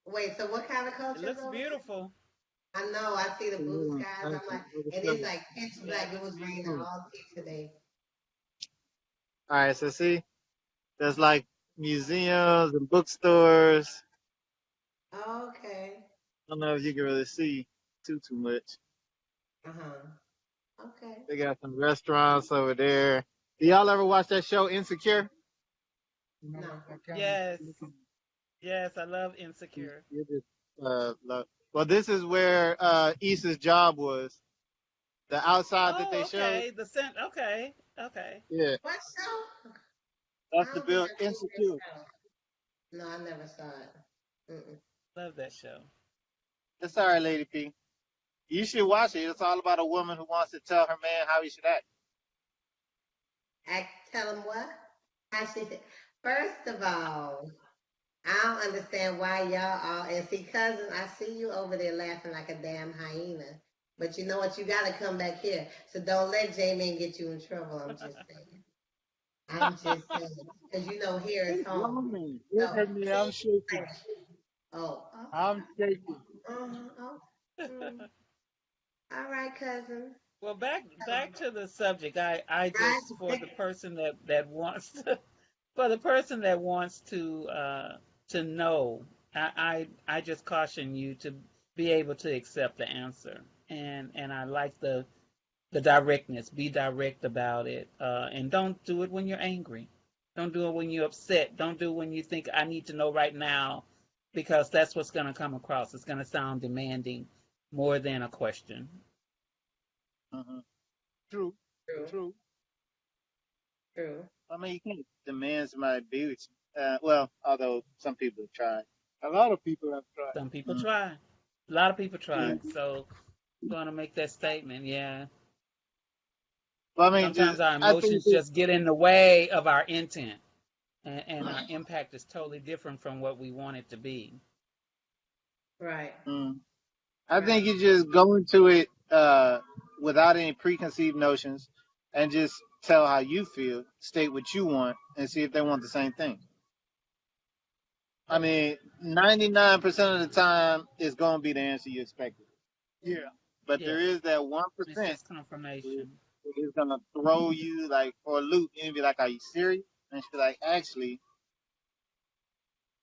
Wait, so what kind of It culture is looks over there? beautiful. I know. I see the blue Hold on, skies. I I'm like, and show it's you. like pitch Yeah, black. it It looks was raining beautiful. all day today. All right, so see, there's like museums and bookstores. Okay. I don't know if you can really see too much. Uh huh. Okay. They got some restaurants over there. Do y'all ever watch that show Insecure? No, No. I can't. Yes, yes, I love Insecure. You just, well, this is where Issa's job was. The outside that they Oh, showed. okay. The scent. Okay, okay. Yeah, What show? that's I the don't think build I've seen this Insecure. show. No, I never saw it. Mm-mm. Love that show. It's all right, Lady P. You should watch it. It's all about a woman who wants to tell her man how he should act. Tell him what? I should. First of all, I don't understand why y'all all and see, cousin. I see you over there laughing like a damn hyena. But you know what? You gotta come back here. So don't let J-Man get you in trouble. I'm just saying. I'm just saying. Because you know here is It's home. lonely. Look So at me, I'm keep shaking. fresh. Oh, I'm shaking. oh, mm. All right, cousin. Well, back to the subject. I just for Right? the person that wants to, for the person that wants to know, I just caution you to be able to accept the answer. And I like the directness. Be direct about it. And don't do it when you're angry. Don't do it when you're upset. Don't do it when you think I need to know right now, because that's what's going to come across. It's going to sound demanding more than a question. Uh-huh. True, True, true. true. I mean, you can't demand somebody to be with you. Well, although some people have tried. A lot of people have tried. Some people Mm. try. A lot of people Yeah. try. So going to make that statement. Yeah. Well, I mean, Sometimes our I think emotions just get in the way of our intent, and our impact is totally different from what we want it to be. Right, I right. think you just go into it without any preconceived notions and just tell how you feel, state what you want, and see if they want the same thing. I mean, 99% of the time, it's going to be the answer you expected. Yeah. But there Yes. is that It's 1% just confirmation. that is going to throw you like for a loop and be like, are you serious? And she'll be like, actually,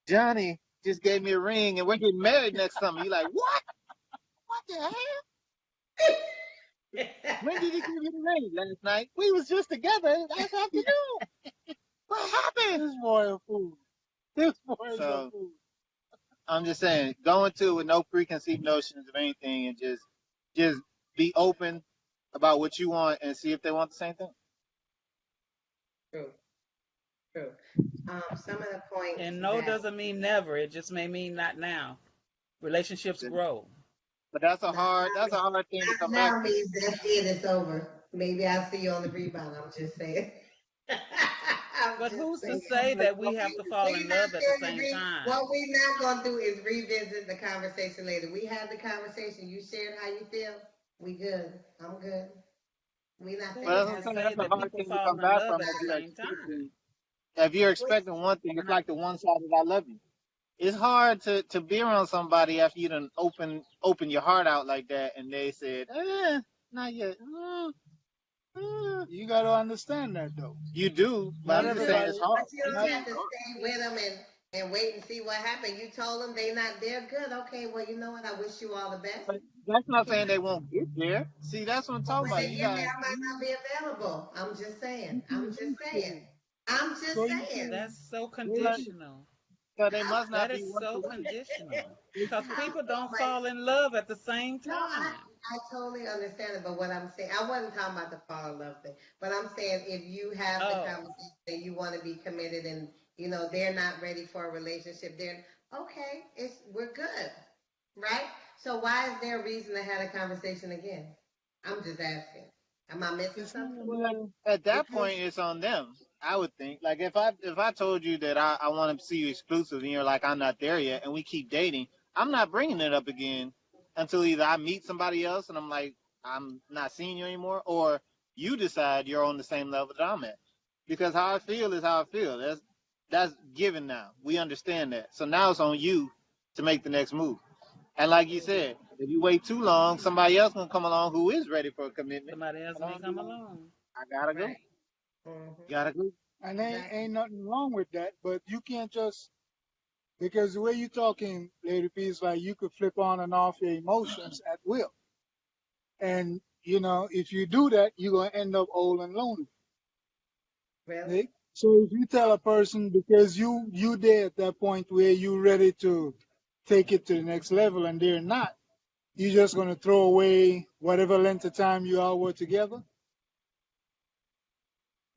Johnny just gave me a ring and we're getting married next summer. You're like, what? What the hell? When did he give you the ring? Last night. We was just together last afternoon. What happened? This boy a fool. This boy is a So fool. I'm just saying, go into it with no preconceived notions of anything and just be open about what you want and see if they want the same thing. True, true. Some of the points And no that doesn't mean never. It just may mean not now. Relationships grow. But that's a hard thing to come back now from. means that's it, it's over. Maybe I'll see you on the rebound. I'm just saying. I'm But just who's to saying. say that we have to fall We're in not love at the there to same time? what we're not gonna do is revisit the conversation later. We had the conversation. You shared how you feel. We good. I'm good. We not Who finna But is have to that's what I'm that. saying, say that's a that hard people thing to fall come in back love from at if the you're same time? expecting if you're Wait, expecting one thing, it's like the one sided I love you. It's hard to be around somebody after you done open your heart out like that and they said, not yet. You got to understand that though. You do, but Not I'm just saying everybody. it's but hard. you Not don't have to stay with them and wait and see what happened. You told them they're good. Okay, well, you know what? I wish you all the best. But that's not saying they won't get there. See, that's what I'm But talking when about. they You get there, got I might not be available. I'm just saying. I'm just saying. so I'm just you saying. can. That's so they, conditional. so they must That not is be one so for you. conditional. Because I'm people don't like, fall in love at the same no, time. I totally understand it, but what I'm saying, I wasn't talking about the fall in love thing, but I'm saying if you have the Oh, conversation and you want to be committed and they're not ready for a relationship, then okay, we're good, right? So why is there a reason to have a conversation again? I'm just asking. Am I missing It's not something? about. At that Because point, it's on them. I would think. Like if I told you that I want to see you exclusive and you're like I'm not there yet, and we keep dating, I'm not bringing it up again until either I meet somebody else and I'm like I'm not seeing you anymore, or you decide you're on the same level that I'm at. Because how I feel is how I feel. That's given now. We understand that. So now it's on you to make the next move. And like you said, if you wait too long, somebody else gonna come along who is ready for a commitment. Somebody else And I'm may gonna be come like, along. I gotta go. Right. Mm-hmm. Gotta go. And Exactly. ain't nothing wrong with that, but you can't just, because the way you're talking, Lady P, is like you could flip on and off your emotions at will. And, you know, if you do that, you're going to end up old and lonely. Really? Right? So if you tell a person, because you there at that point where you're ready to take it to the next level and they're not, you're just going to throw away whatever length of time you all were together?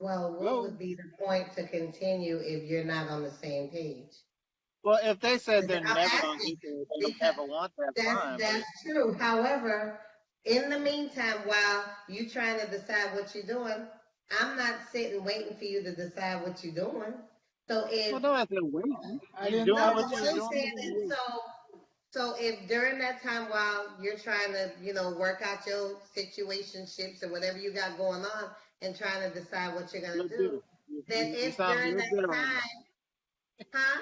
Well, what Hello? would be the point to continue if you're not on the same page? Well, if they said they're I'm never gonna asking get there, they don't because ever want that, that's fine. But that's true. However, in the meantime, while you trying to decide what you're doing, I'm not sitting waiting for you to decide what you're doing. So well, if don't have to waiting. I You didn't, no, I doing but what didn't you what was say I'm doing. saying something. is so if during that time while you're trying to, work out your situationships or whatever you got going on and trying to decide what you're A gonna little do, bitter. You, then you, you if sound a during little that bitter right now. time, huh?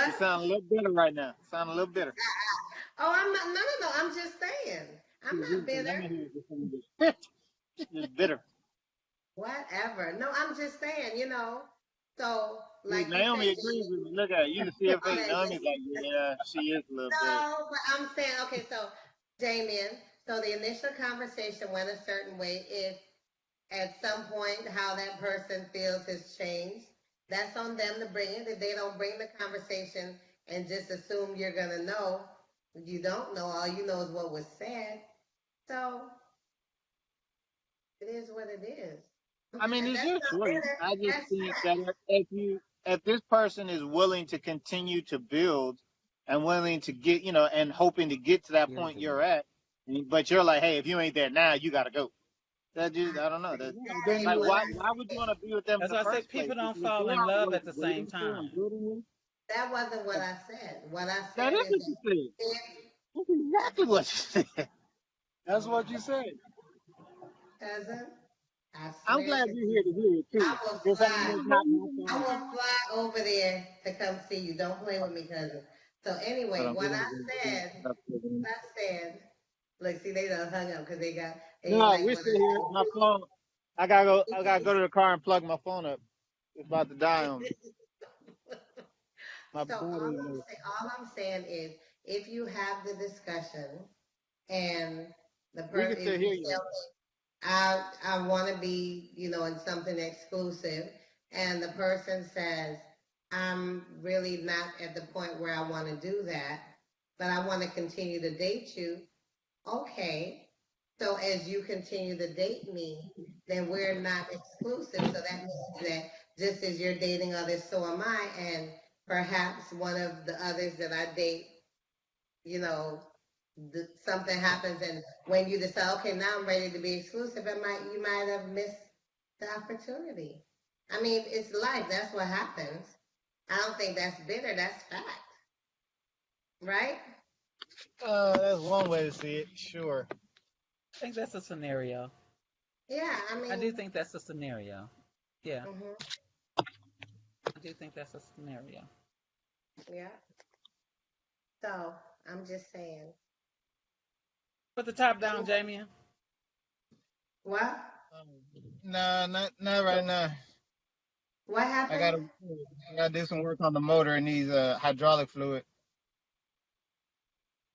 You What? sound a little bitter right now. Sound a little bitter. Oh, I'm not. No, no, no. I'm just saying. I'm not Let bitter. me hear you sound bitter. Just bitter. Whatever. No, I'm just saying. So Look, like you said, Naomi agrees with me. Look at her. You can see her face. okay. Naomi's like, yeah, she is a little bitter. No, but I'm saying, okay. So, Damien. So the initial conversation went a certain way. If at some point how that person feels has changed, that's on them to bring it. If they don't bring the conversation and just assume you're gonna know, you don't know. All you know is what was said. So it is what it is. I mean, it's That's your not choice. bitter. I just That's think fact. that if this person is willing to continue to build and willing to get, and hoping to get to that point you're at, but you're like, hey, if you ain't there now, you gotta go. That just, I don't know. That Yeah, That then ain't like, what you, why I why would you want to be with them in That's the why I say first place? people don't Because if fall they in aren't love worth at the same waiting for time. and building with, that wasn't what I said. What I that said is is what you that said. if That's exactly what you said. that's what you said. cousin, I I'm swear glad to you're you, here to hear it I too. will This ain't fly. not my I time. will fly over there to come see you. Don't play with me, cousin. So Hold anyway, on, what I said, I said, look, see, they done hung up because they ain't no, like we're what still I here. My phone. I gotta go. I gotta said. go to the car and plug my phone up. It's about to die on me. My So battery low. all I'm saying is, if you have the discussion and the We can person, still if you hear you. tell I want to be, in something exclusive, and the person says, I'm really not at the point where I want to do that, but I want to continue to date you. Okay. So as you continue to date me, then we're not exclusive. So that means that just as you're dating others, so am I. And perhaps one of the others that I date, you know, something happens, and when you decide, okay, now I'm ready to be exclusive, you might have missed the opportunity. I mean, it's life. That's what happens. I don't think that's bitter. That's fact, right? That's one way to see it. Sure. I think that's a scenario. Yeah. I I do mean, think that's a scenario. Yeah, hmm I do think that's a scenario. yeah. So I'm just saying. Put the top down, Jamie. What? Nah, not right now. What I happened? gotta I gotta do some work on the motor and needs hydraulic fluid.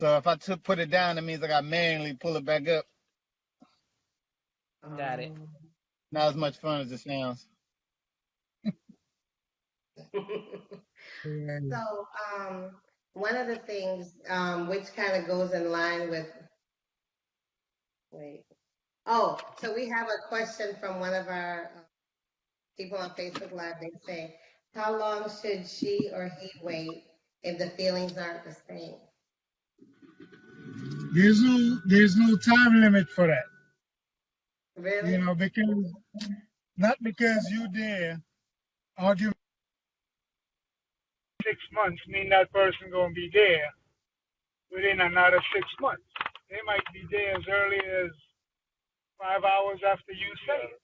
So if I put it down, that means I got to manually pull it back up. Got it. Um, Not as much fun as it sounds. so, one of the things, which kind of goes in line with, wait. Oh, so we have a question from one of our people on Facebook Live. They say, how long should she or he wait if the feelings aren't the same? There's no time limit for that, Really? because Not because you there arguing 6 months mean that person gonna be there within another 6 months. They might be there as early as 5 hours after you say it.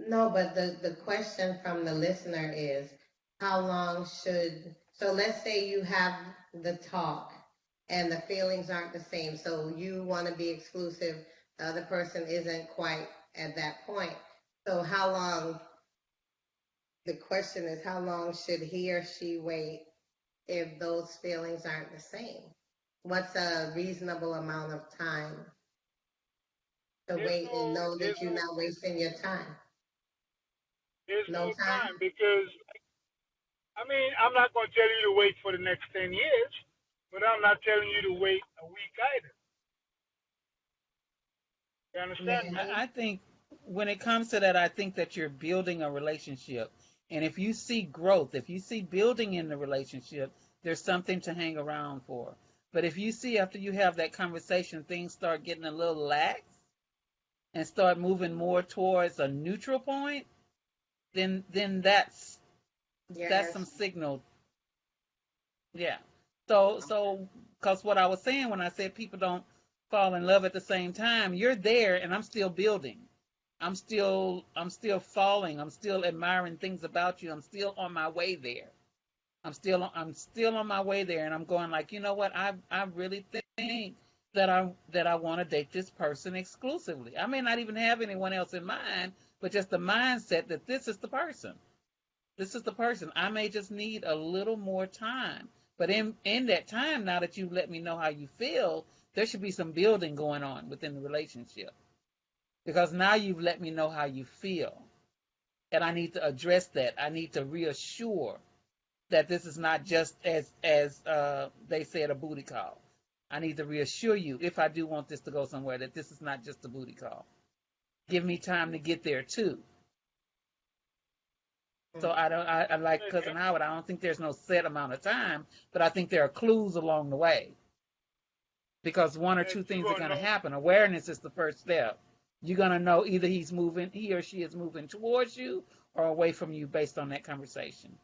No, but the question from the listener is how long should, so let's say you have the talk and the feelings aren't the same. So you want to be exclusive, the other person isn't quite at that point. So how long, the question is how long should he or she wait if those feelings aren't the same? What's a reasonable amount of time to wait and know that you're not wasting your time? There's No no time? time because I mean I'm not gonna tell you to wait for the next 10 years, but I'm not telling you to wait a week either. You understand me? I think when it comes to that, I think that you're building a relationship. And if you see growth, if you see building in the relationship, there's something to hang around for. But if you see after you have that conversation, things start getting a little lax and start moving more towards a neutral point, then that's Yes. some signal. Yeah. So because what I was saying when I said people don't fall in love at the same time, you're there and I'm still building. I'm still falling. I'm still admiring things about you. I'm still on my way there. I'm still on my way there, and I'm going like, you know what? I really think that I want to date this person exclusively. I may not even have anyone else in mind, but just the mindset that this is the person. This is the person. I may just need a little more time. But in that time, now that you've let me know how you feel, there should be some building going on within the relationship. Because now you've let me know how you feel. And I need to address that. I need to reassure that this is not just as they said, a booty call. I need to reassure you, if I do want this to go somewhere, that this is not just a booty call. Give me time to get there too. So I like Cousin Howard. I don't think there's no set amount of time, but I think there are clues along the way. Because one or two things are going to happen. Awareness is the first step. You're going to know either he or she is moving towards you or away from you based on that conversation.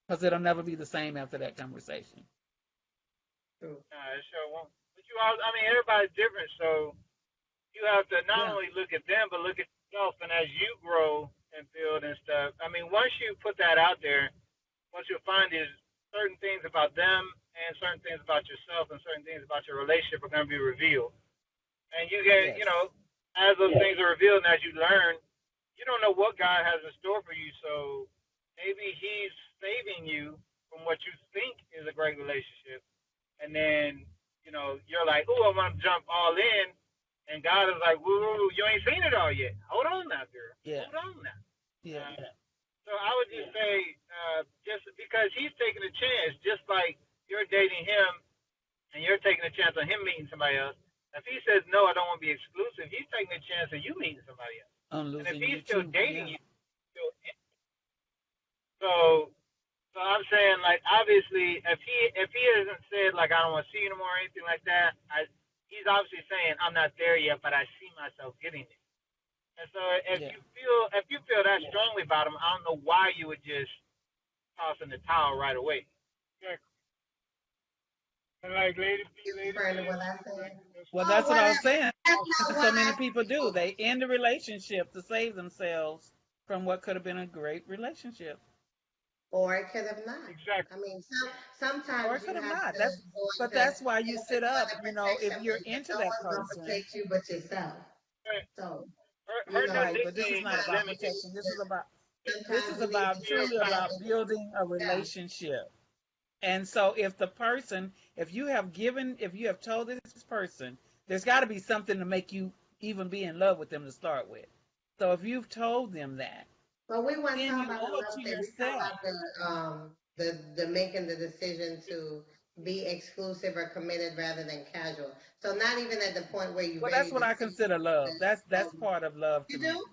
Because it'll never be the same after that conversation. Nah, it sure won't. But I mean, everybody's different, so you have to not only look at them, but look at yourself. And as you grow and build and stuff, I mean, once you put that out there, what you'll find is certain things about them and certain things about yourself and certain things about your relationship are going to be revealed. And you get, Yes. as those things are revealed and as you learn, you don't know what God has in store for you. So maybe He's saving you from what you think is a great relationship. And then, you're like, oh, I want to jump all in. And God is like, woo, you ain't seen it all yet. Hold on now, girl. Yeah. Hold on now. Yeah. So I would just say, just because He's taking a chance, just like you're dating him and you're taking a chance on him meeting somebody else. If he says no, I don't want to be exclusive, he's taking a chance of you meeting somebody else. I'm And if losing he's you still too. dating Yeah. you, still so I'm saying, like, obviously if he hasn't said like I don't want to see you anymore or anything like that, he's obviously saying I'm not there yet, but I see myself getting there. And so if Yeah. you feel that strongly about him, I don't know why you would just toss in the towel right away. Exactly. And like lady, What I said. Well, Oh, that's what I was whatever. saying. That's not So what many I people do. said. They end the relationship to save themselves from what could have been a great relationship. Or it could have not. exactly. I mean, Or sometimes it you could have have not. to go But into that's why you sit up, other if protection you're because into no that one's gonna person. protect you but yourself. So Her not Right, but this is dating not is about limited. protection. This sometimes is you need about to truly step back about and building a yeah. relationship. And so if you have told this person, there's got to be something to make you even be in love with them to start with. So if you've told them that, But we weren't then talking you about the owe it love to thing. We talking yourself. about the making the decision to be exclusive or committed rather than casual. So not even at the point where you're Well, ready that's what to I see. consider love. That's Um, part of love to you me. do?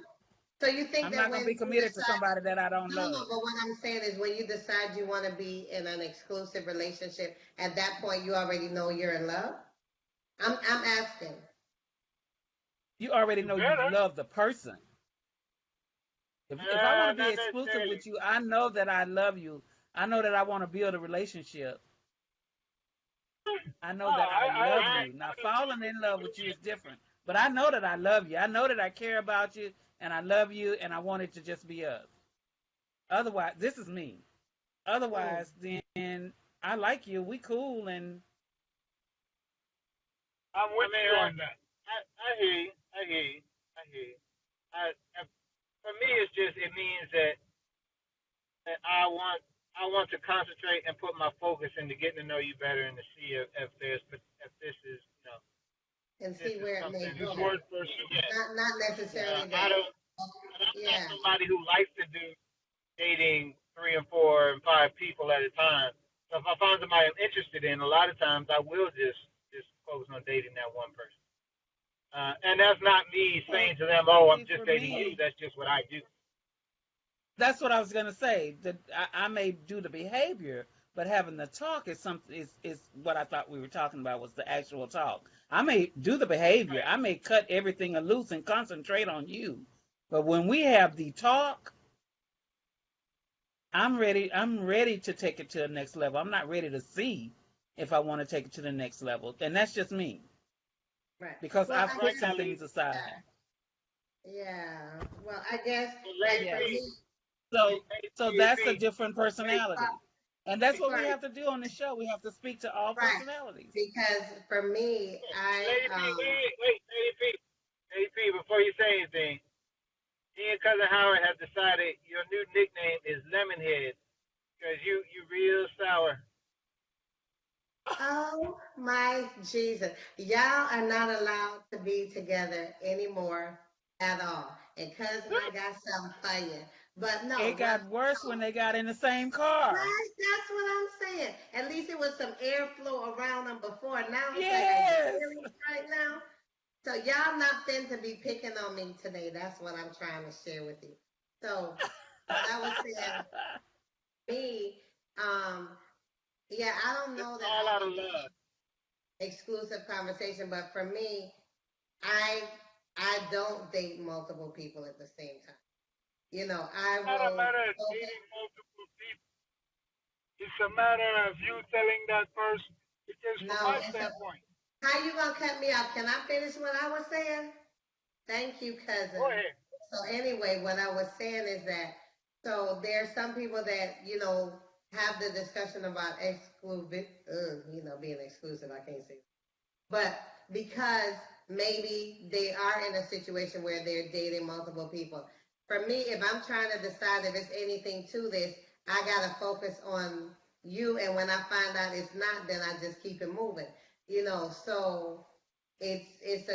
So you think I'm that not going when to be you committed to decide, somebody that I don't no, love. but what I'm saying is when you decide you want to be in an exclusive relationship, at that point you already know you're in love? I'm asking. You already You know you better. love the person. If I want to be Not exclusive necessarily. with you, I know that I love you. I know that I want to build a relationship. I know Oh, that I love I you. Now, falling in love with you is different. But I know that I love you. I know that I care about you and I love you and I want it to just be us. Otherwise, this is me. Mm. Otherwise, then I like you. We cool and I'm with you on that. I hear you. I hear you. I hear you. I, for me, it's just it means that I want to concentrate and put my focus into getting to know you better and to see if this is And this see is where it may something go. that's worth pursuing. Not necessarily I that. don't. I'm not Yeah. somebody who likes to do dating 3 and 4 and 5 people at a time. So if I find somebody I'm interested in, a lot of times I will just focus on dating that one person. And that's not me well, saying to them, "Oh, I'm see, just for dating you." me, That's just what I do. that's what I was gonna say. That I may do the behavior, but having the talk is something is what I thought we were talking about was the actual talk. I may do the behavior. Right. I may cut everything loose and concentrate on you. But when we have the talk, I'm ready. I'm ready to take it to the next level. I'm not ready to see if I want to take it to the next level, and that's just me Right. because Well, I've I Right, put guess. some Kelly. things aside. Yeah. Well, I guess Well, like Lady for P, Yes. me, So so Lady that's a P, different personality. And that's what we right, have to do on this show. We have to speak to all right. personalities. Because for me, Lady P, wait, Lady P. Before you say anything, me and cousin Howard have decided your new nickname is Lemonhead because you real sour. oh my Jesus, y'all are not allowed to be together anymore at all. And cousin, I got something for you. But no, It got worse when they got in the same car. right, that's what I'm saying. At least it was some airflow around them before. Now it's like, are you Yes. serious right now? So y'all not fin to be picking on me today. That's what I'm trying to share with you. So what I was saying, me, um, yeah, I don't This know is that all I out of would do love. exclusive conversation, but for me, I I don't date multiple people at the same time. You know, I It's not a will matter of focus. dating multiple people. It's a matter of you telling that person. Because from No, my it's a, standpoint, how you gonna cut me off? Can I finish what I was saying? Thank you, go cousin. ahead. So anyway, what I was saying is that so there are some people that have the discussion about exclusive, being exclusive. I can't say, but because maybe they are in a situation where they're dating multiple people. For me, if I'm trying to decide if it's anything to this, I gotta focus on you, and when I find out it's not, then I just keep it moving. So it's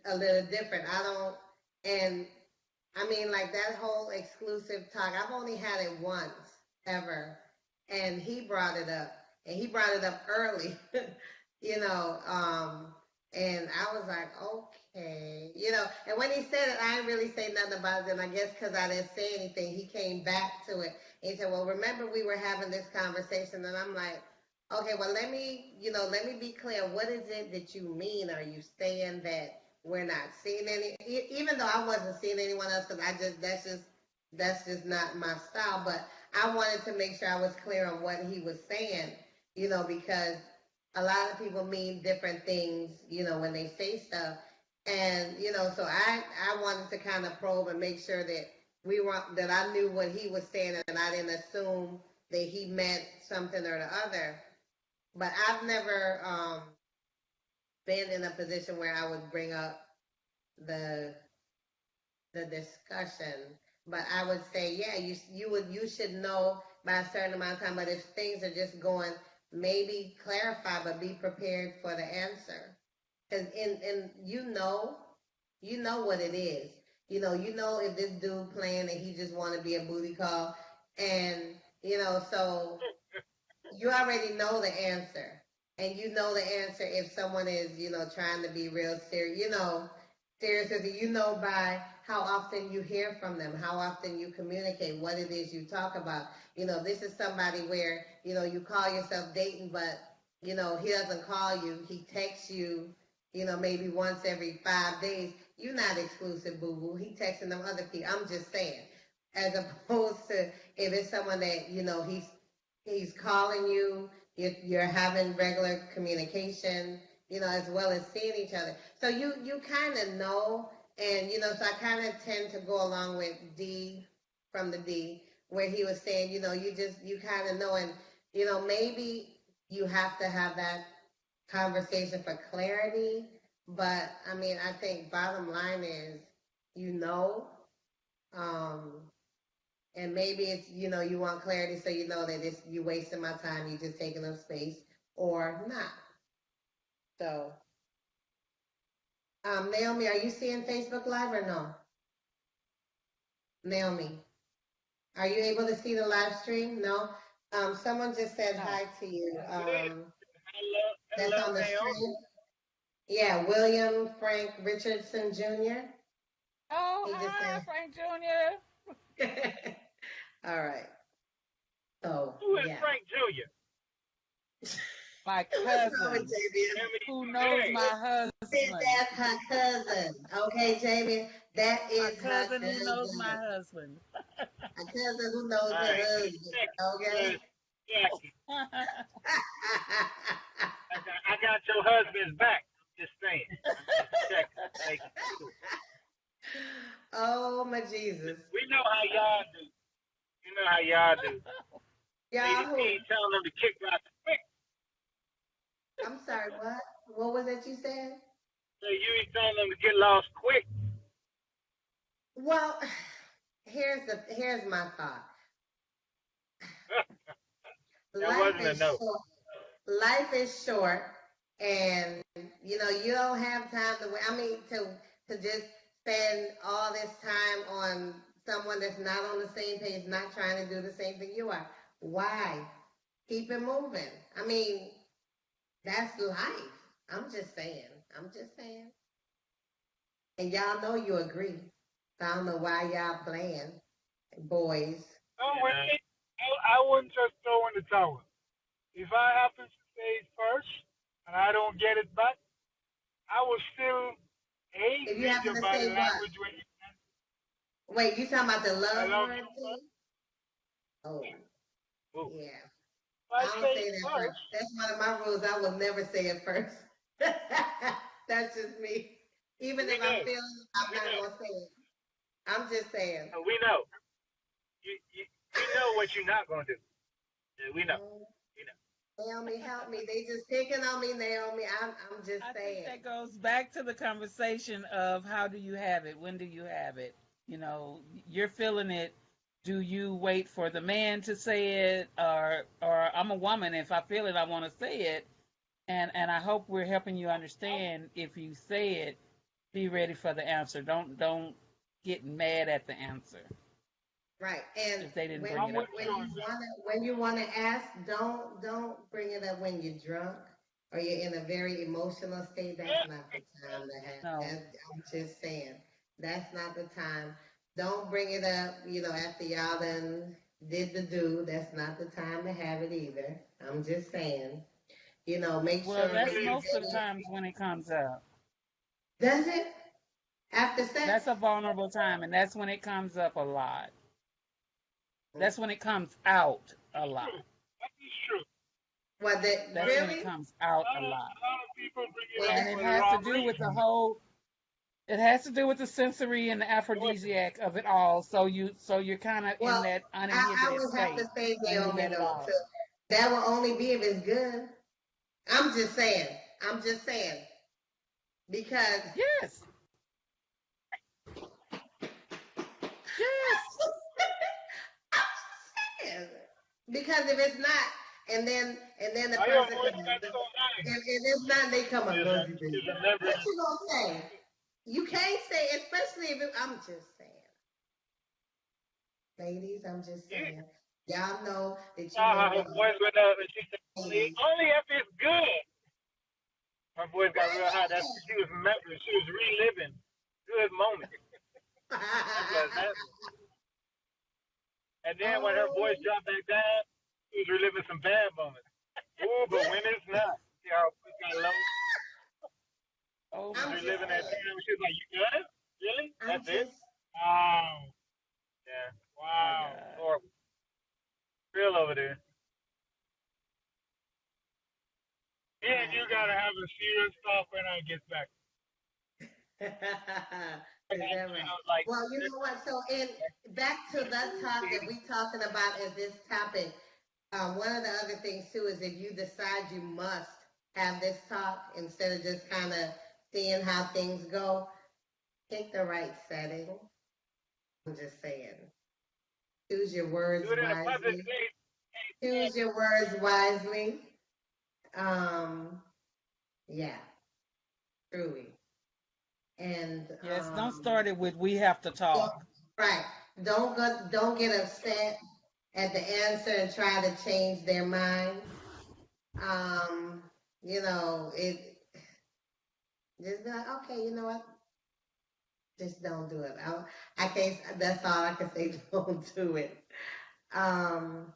a little different. I don't, and I mean, like that whole exclusive talk, I've only had it once ever. And he brought it up. And he brought it up early, you know. And I was like, okay. And when he said it, I didn't really say nothing about it. And I guess because I didn't say anything, he came back to it. And he said, well, remember we were having this conversation. And I'm like, okay, well, let me be clear. What is it that you mean? Are you saying that we're not seeing even though I wasn't seeing anyone else, because that's just not my style. But I wanted to make sure I was clear on what he was saying, because a lot of people mean different things, when they say stuff. And so I wanted to kind of probe and make sure that I knew what he was saying, and I didn't assume that he meant something or the other. But I've never been in a position where I would bring up the the discussion. But I would say, yeah, you should know by a certain amount of time. But if things are just going, maybe clarify, but be prepared for the answer. Because in you know what it is. You know if this dude playing and he just want to be a booty call, and so you already know the answer. And you know the answer if someone is, trying to be real serious, serious with you. You know by how often you hear from them, how often you communicate, what it is you talk about. This is somebody where, you call yourself dating, but, he doesn't call you. He texts you, maybe once every 5 days. you're not exclusive, boo boo. He texting them other people. I'm just saying, as opposed to if it's someone that he's calling you, you're having regular communication, as well as seeing each other. So you kind of know, and so I kind of tend to go along with D from the D, where he was saying, you kind of know, and maybe you have to have that conversation for clarity. But I mean, I think bottom line is, um, and maybe it's, you want clarity, so you know that you wasting my time, you just taking up space, or not. So, Naomi, are you seeing Facebook Live or no? Naomi, are you able to see the live stream? No. Someone just said No. hi to you. Hello, That's hello, on the Naomi. stream. Yeah, William Frank Richardson Jr. Oh, He just hi, said. Frank Jr. All right. So, Who is yeah. Frank Jr.? My What's wrong with cousin, Jamie? who knows Hey, my husband. That's her cousin. Okay, Jamie. That My is her cousin who knows my cousin. husband. A cousin who knows all her right. husband. Okay? Jackie, I got your husband's back. I'm just saying. I'm just checking, making sure. Oh, my Jesus. We know how y'all do. You know how y'all do. Y'all who? He telling them to kick rocks quick. I'm sorry, what? What was it you said? So you ain't telling them to get lost quick. Well, here's my thought. That Life wasn't a is no. short. Life is short, and you don't have time to just spend all this time on someone that's not on the same page, not trying to do the same thing you are. Why? Keep it moving. I mean, that's life. I'm just saying. And y'all know you agree. So I don't know why y'all playing, boys. Oh, wait. I wouldn't just throw in the towel. If I happen to say it first and I don't get it back, I will still If you read happen your to body say what? language when you Wait, you talking about the I love love word you. thing? Oh, Ooh. yeah. If I I don't say say it that first. first, That's one of my rules. I will never say it first. That's just me. Even we if I'm know. feeling, I'm We not know. gonna say it. I'm just saying. We know. We know what you're not going to do. Yeah, we know. Oh, We know. Naomi, help me. They just picking on me, Naomi. I'm just I think saying. that goes back to the conversation of how do you have it? When do you have it? You're feeling it. Do you wait for the man to say it, or I'm a woman? If I feel it, I want to say it, and I hope we're helping you understand. If you say it, be ready for the answer. Don't get mad at the answer Right. And if they didn't when bring it up you first. wanna ask, don't bring it up when you're drunk or you're in a very emotional state. That's not the time to have No. that. I'm just saying. That's not the time. Don't bring it up, after y'all done did the do. That's not the time to have it either. I'm just saying. Make Well, sure when that's you're most of the ready. times when it comes up. Does it? After sex? That's a vulnerable time, and that's when it comes up a lot. That's when it comes out a lot. That is true. What the That's when it really? comes out A a lot. lot of people bring it Well, up And that, it for the has to wrong do with reason. it has to do with the sensory and the aphrodisiac of it all. So you're kind of in well, that I uninhibited would have to state say, and you Naomi, let it though, out. too. That will only be if it's good. I'm just saying. I'm just saying. Because Yes. Yes. I'm just saying. Because if it's not, and then the Why your person voice comes, got so high? if it's not, they come, I love you, baby. Is a member. What you gonna say? You can't say, especially if I'm just saying. Ladies, I'm just saying. Y'all know that you Saw know how her voice went up and she said, ladies. only if it's good. Her voice got real high. That's she was remembering. She was reliving good moments. That's what happened. And then when her voice Oh, dropped back down, she was reliving some bad moments. Ooh, but when it's not, see how it got low? Oh Was I'm my we just living that God. saying. time? She was like, "You done? Really? I'm That's it? just Wow. Yeah. My Wow. God. Horrible. Real over there. Me and you right. gotta have a serious talk when I get back. Is that right? Like, Well, you know what? So, in back to that talk that we talking about as this topic. One of the other things too is if you decide you must have this talk instead of just kind of seeing how things go, pick the right setting. I'm just saying, choose your do words it in a public wisely. place. Choose your words wisely. Um, yeah, truly. And Yes, don't start it with we have to don't, talk. right. Don't get upset at the answer and try to change their mind. Um, it just be like, okay, you know what? Just don't do it. I can't. That's all I can say. Don't do it. Um,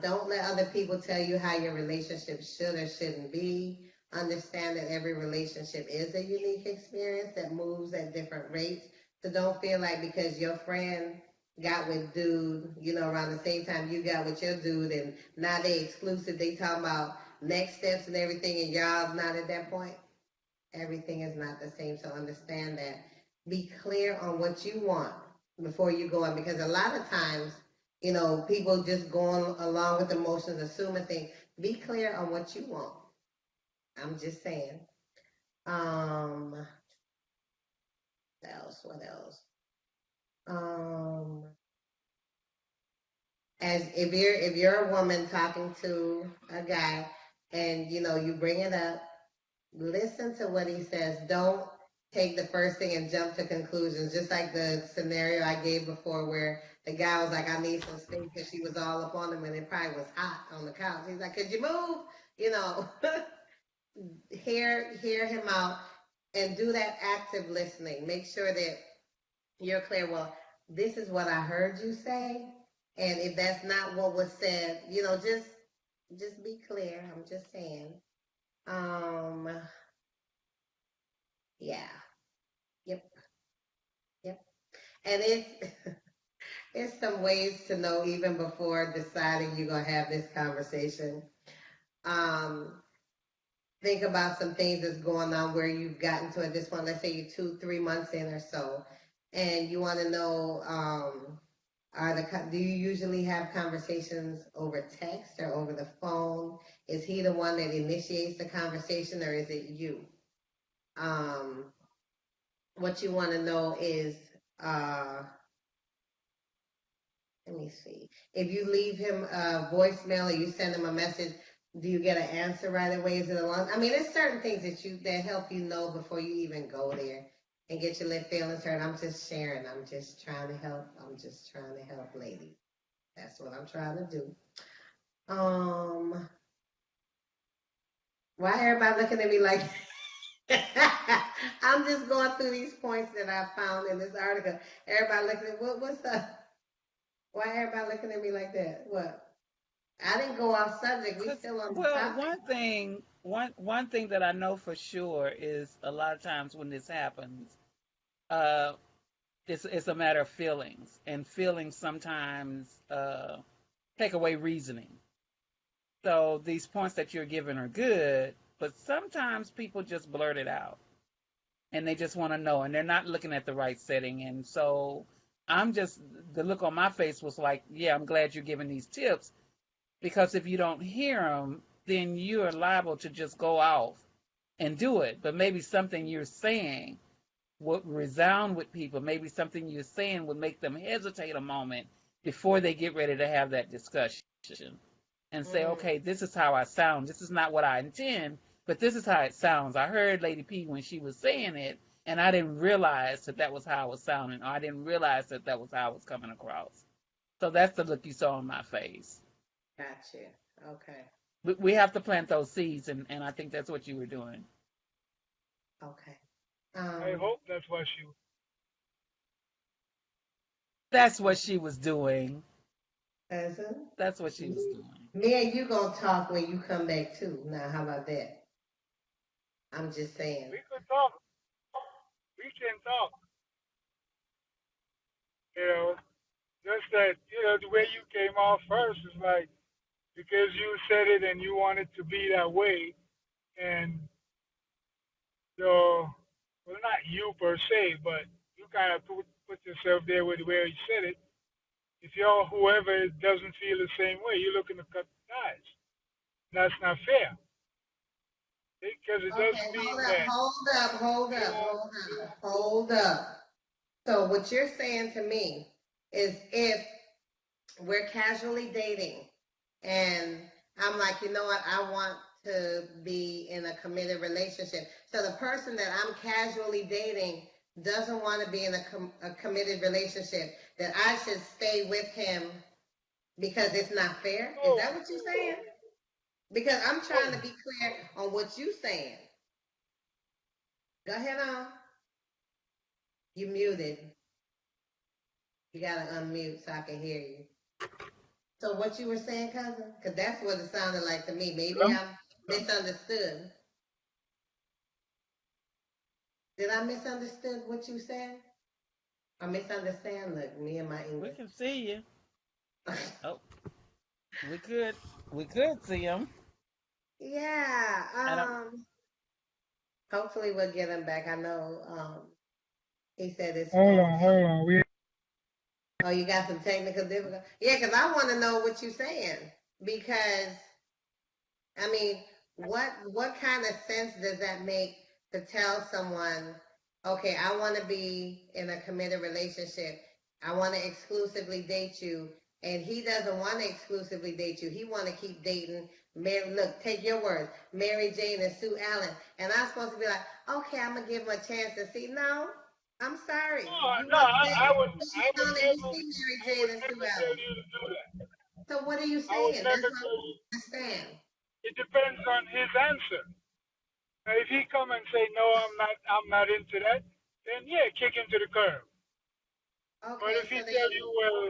don't let other people tell you how your relationship should or shouldn't be. Understand that every relationship is a unique experience that moves at different rates. So don't feel like because your friend got with dude, around the same time you got with your dude, and now they exclusive. They talking about next steps and everything, and y'all not at that point. Everything is not the same. So understand that. Be clear on what you want before you go on, because a lot of times, people just going along with emotions, assuming things. Be clear on what you want. I'm just saying. Um, what else? What else? Um, as if you're a woman talking to a guy, and you bring it up, listen to what he says. Don't take the first thing and jump to conclusions. Just like the scenario I gave before where the guy was like, I need some space because she was all up on him and it probably was hot on the couch. He's like, could you move? You know, hear him out and do that active listening. Make sure that you're clear. Well, this is what I heard you say. And if that's not what was said, just be clear. I'm just saying. Um, yeah. Yep. Yep. And it's it's some ways to know even before deciding you're gonna have this conversation. Um, think about some things that's going on where you've gotten to at this point. Let's say you're 2, 3 months in or so, and you want to know, do you usually have conversations over text or over the phone? Is he the one that initiates the conversation, or is it you? Um, what you want to know is, uh, let me see. If you leave him a voicemail or you send him a message, do you get an answer right away? Is it a long? I mean, there's certain things that help you know before you even go there and get your lip feelings hurt. I'm just sharing. I'm just trying to help. I'm just trying to help, ladies. That's what I'm trying to do. Why everybody looking at me like? I'm just going through these points that I found in this article. Everybody looking at what's up? Why everybody looking at me like that? What? I didn't go off subject. We 'Cause, still on the well, topic. one thing that I know for sure is a lot of times when this happens, uh, it's a matter of feelings, and feelings sometimes take away reasoning. So these points that you're giving are good, but sometimes people just blurt it out and they just want to know, and they're not looking at the right setting. And so the look on my face was like, yeah, I'm glad you're giving these tips, because if you don't hear them, then you're liable to just go off and do it. But maybe something you're saying would resound with people. Maybe something you're saying would make them hesitate a moment before they get ready to have that discussion and say, Mm, okay, this is how I sound. This is not what I intend, but this is how it sounds. I heard Lady P when she was saying it, and I didn't realize that that was how I was sounding, or I didn't realize that that was how I was coming across. So that's the look you saw on my face. gotcha. Okay. We have to plant those seeds, and I think that's what you were doing. Okay. I hope that's what she. That's what she was doing. Cousin, That's what she me, was doing. me and you gonna talk when you come back too. Now, how about that? I'm just saying. We could talk. We can talk. You know, just that, the way you came off first is like, because you said it and you want it to be that way. And so, well, not you per se, but you kind of put yourself there with where you said it. If you're whoever doesn't feel the same way, you're looking to cut ties. That's not fair. Because it Okay, doesn't mean hold up, that hold up, hold you up, won't. hold up, hold up. So what you're saying to me is if we're casually dating and I'm like, you know what, I want to be in a committed relationship. So the person that I'm casually dating doesn't want to be in a committed relationship, that I should stay with him because it's not fair? Is Oh, that what you're saying? Because I'm trying oh. to be clear on what you're saying. Go ahead on. You muted. You gotta unmute so I can hear you. So what you were saying, cousin? Because that's what it sounded like to me. Maybe Hello? I misunderstood. Did I misunderstood what you said? Or misunderstand? Look, me and my We English. can see you. Oh, we could see him. Yeah. And Hopefully we'll get him back. I know. He said his Hold phone. on, hold on. Oh, you got some technical difficulty. Yeah, because I want to know what you're saying. Because I mean, what kind of sense does that make to tell someone, okay, I want to be in a committed relationship. I want to exclusively date you, and he doesn't want to exclusively date you. He want to keep dating Mary. Look, take your words, Mary Jane and Sue Ellen, and I'm supposed to be like, okay, I'm gonna give him a chance to see. No, I'm sorry. No, You no, want to date I would on and you never, see Mary I Jane would and Sue never tell Ellen. you to do that. So what are you I would saying? That's never what tell you. I understand. It depends on his answer. Now, if he come and say no, I'm not into that, then yeah, kick him to the curb. But Okay, if so he tell then you, well,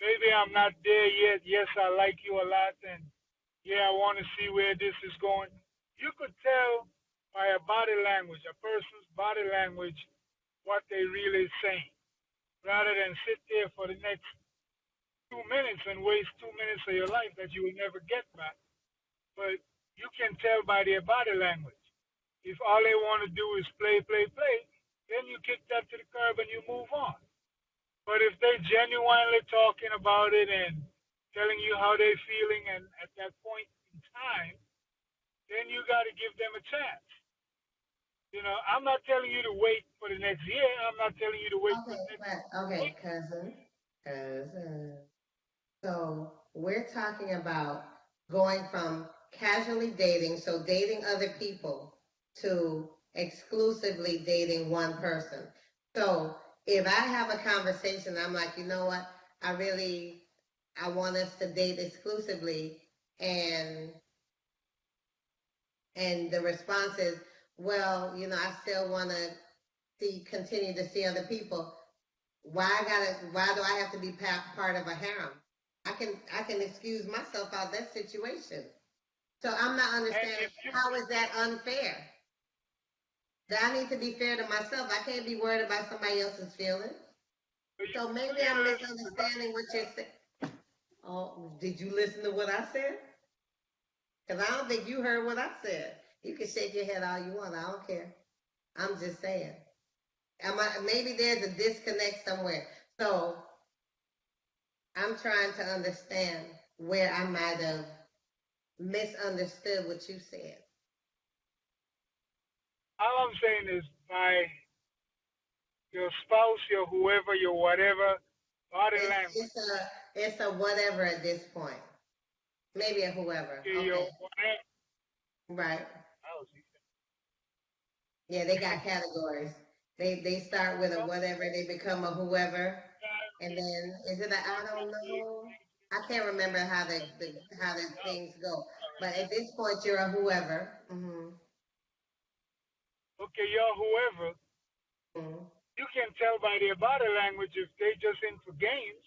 maybe I'm not there yet. Yes, I like you a lot, and yeah, I want to see where this is going. You could tell by a body language, a person's body language, what they really saying, rather than sit there for the next 2 minutes and waste 2 minutes of your life that you will never get back. But you can tell by their body language. If all they want to do is play, play, play, then you kick that to the curb and you move on. But if they genuinely talking about it and telling you how they're feeling, and at that point in time, then you got to give them a chance. I'm not telling you to wait for the next year. I'm not telling you to wait for okay, the next but okay, week. cousin. So we're talking about going from casually dating, so dating other people, to exclusively dating one person. So if I have a conversation, I'm like, you know what? I want us to date exclusively, and the response is, well, I still want to continue to see other people. Why do I have to be part of a harem? I can excuse myself out of that situation. So I'm not And understanding, if you, how is that unfair? That I need to be fair to myself. I can't be worried about somebody else's feelings. So you maybe can I'm listen to me. misunderstanding what you're saying. Oh, did you listen to what I said? Because I don't think you heard what I said. You can shake your head all you want. I don't care. I'm just saying. Maybe there's a disconnect somewhere. So I'm trying to understand where I might have misunderstood what you said. All I'm saying is by your spouse, your whoever, your whatever, body It's language. it's a it's a whatever at this point. Maybe a whoever. Okay, your Okay. whatever. Right. Oh, Yeah, they got categories. They start with a well, whatever, they become a whoever, and then is it a I don't know? I can't remember how the things go. But at this point, you're a whoever. okay, you're whoever. Hmm. You can tell by their body language if they just into games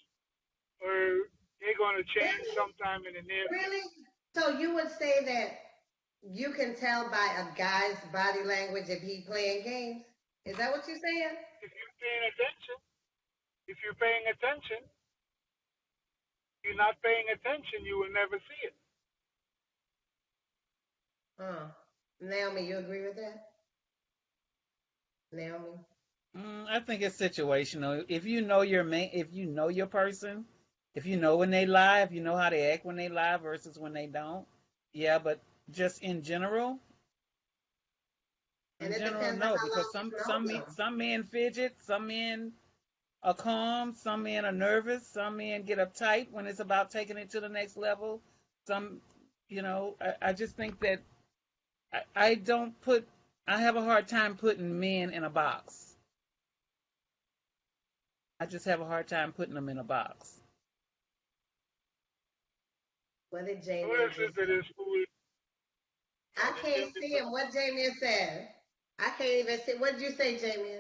or they're gonna change Really, sometime in the near future. really. So you would say that You can tell by a guy's body language if he playing games. Is that what you're saying? If you're paying attention, if you're paying attention, if you're not paying attention, you will never see it. Naomi, you agree with that? Naomi? I think it's situational. If you know your if you know your person, if you know when they lie, if you know how they act when they lie versus when they don't, yeah. But just And in it general, depends on no, how because long you know them. some men fidget, some men are calm, some men are nervous, some men get uptight when it's about taking it to the next level. Some, I just think that I don't put, I have a hard time putting men in a box. I just have a hard time putting them in a box. What did Jamie Listen just to say? this fool. I can't see him. What Jamie said? I can't even see. What did you say, Jamie?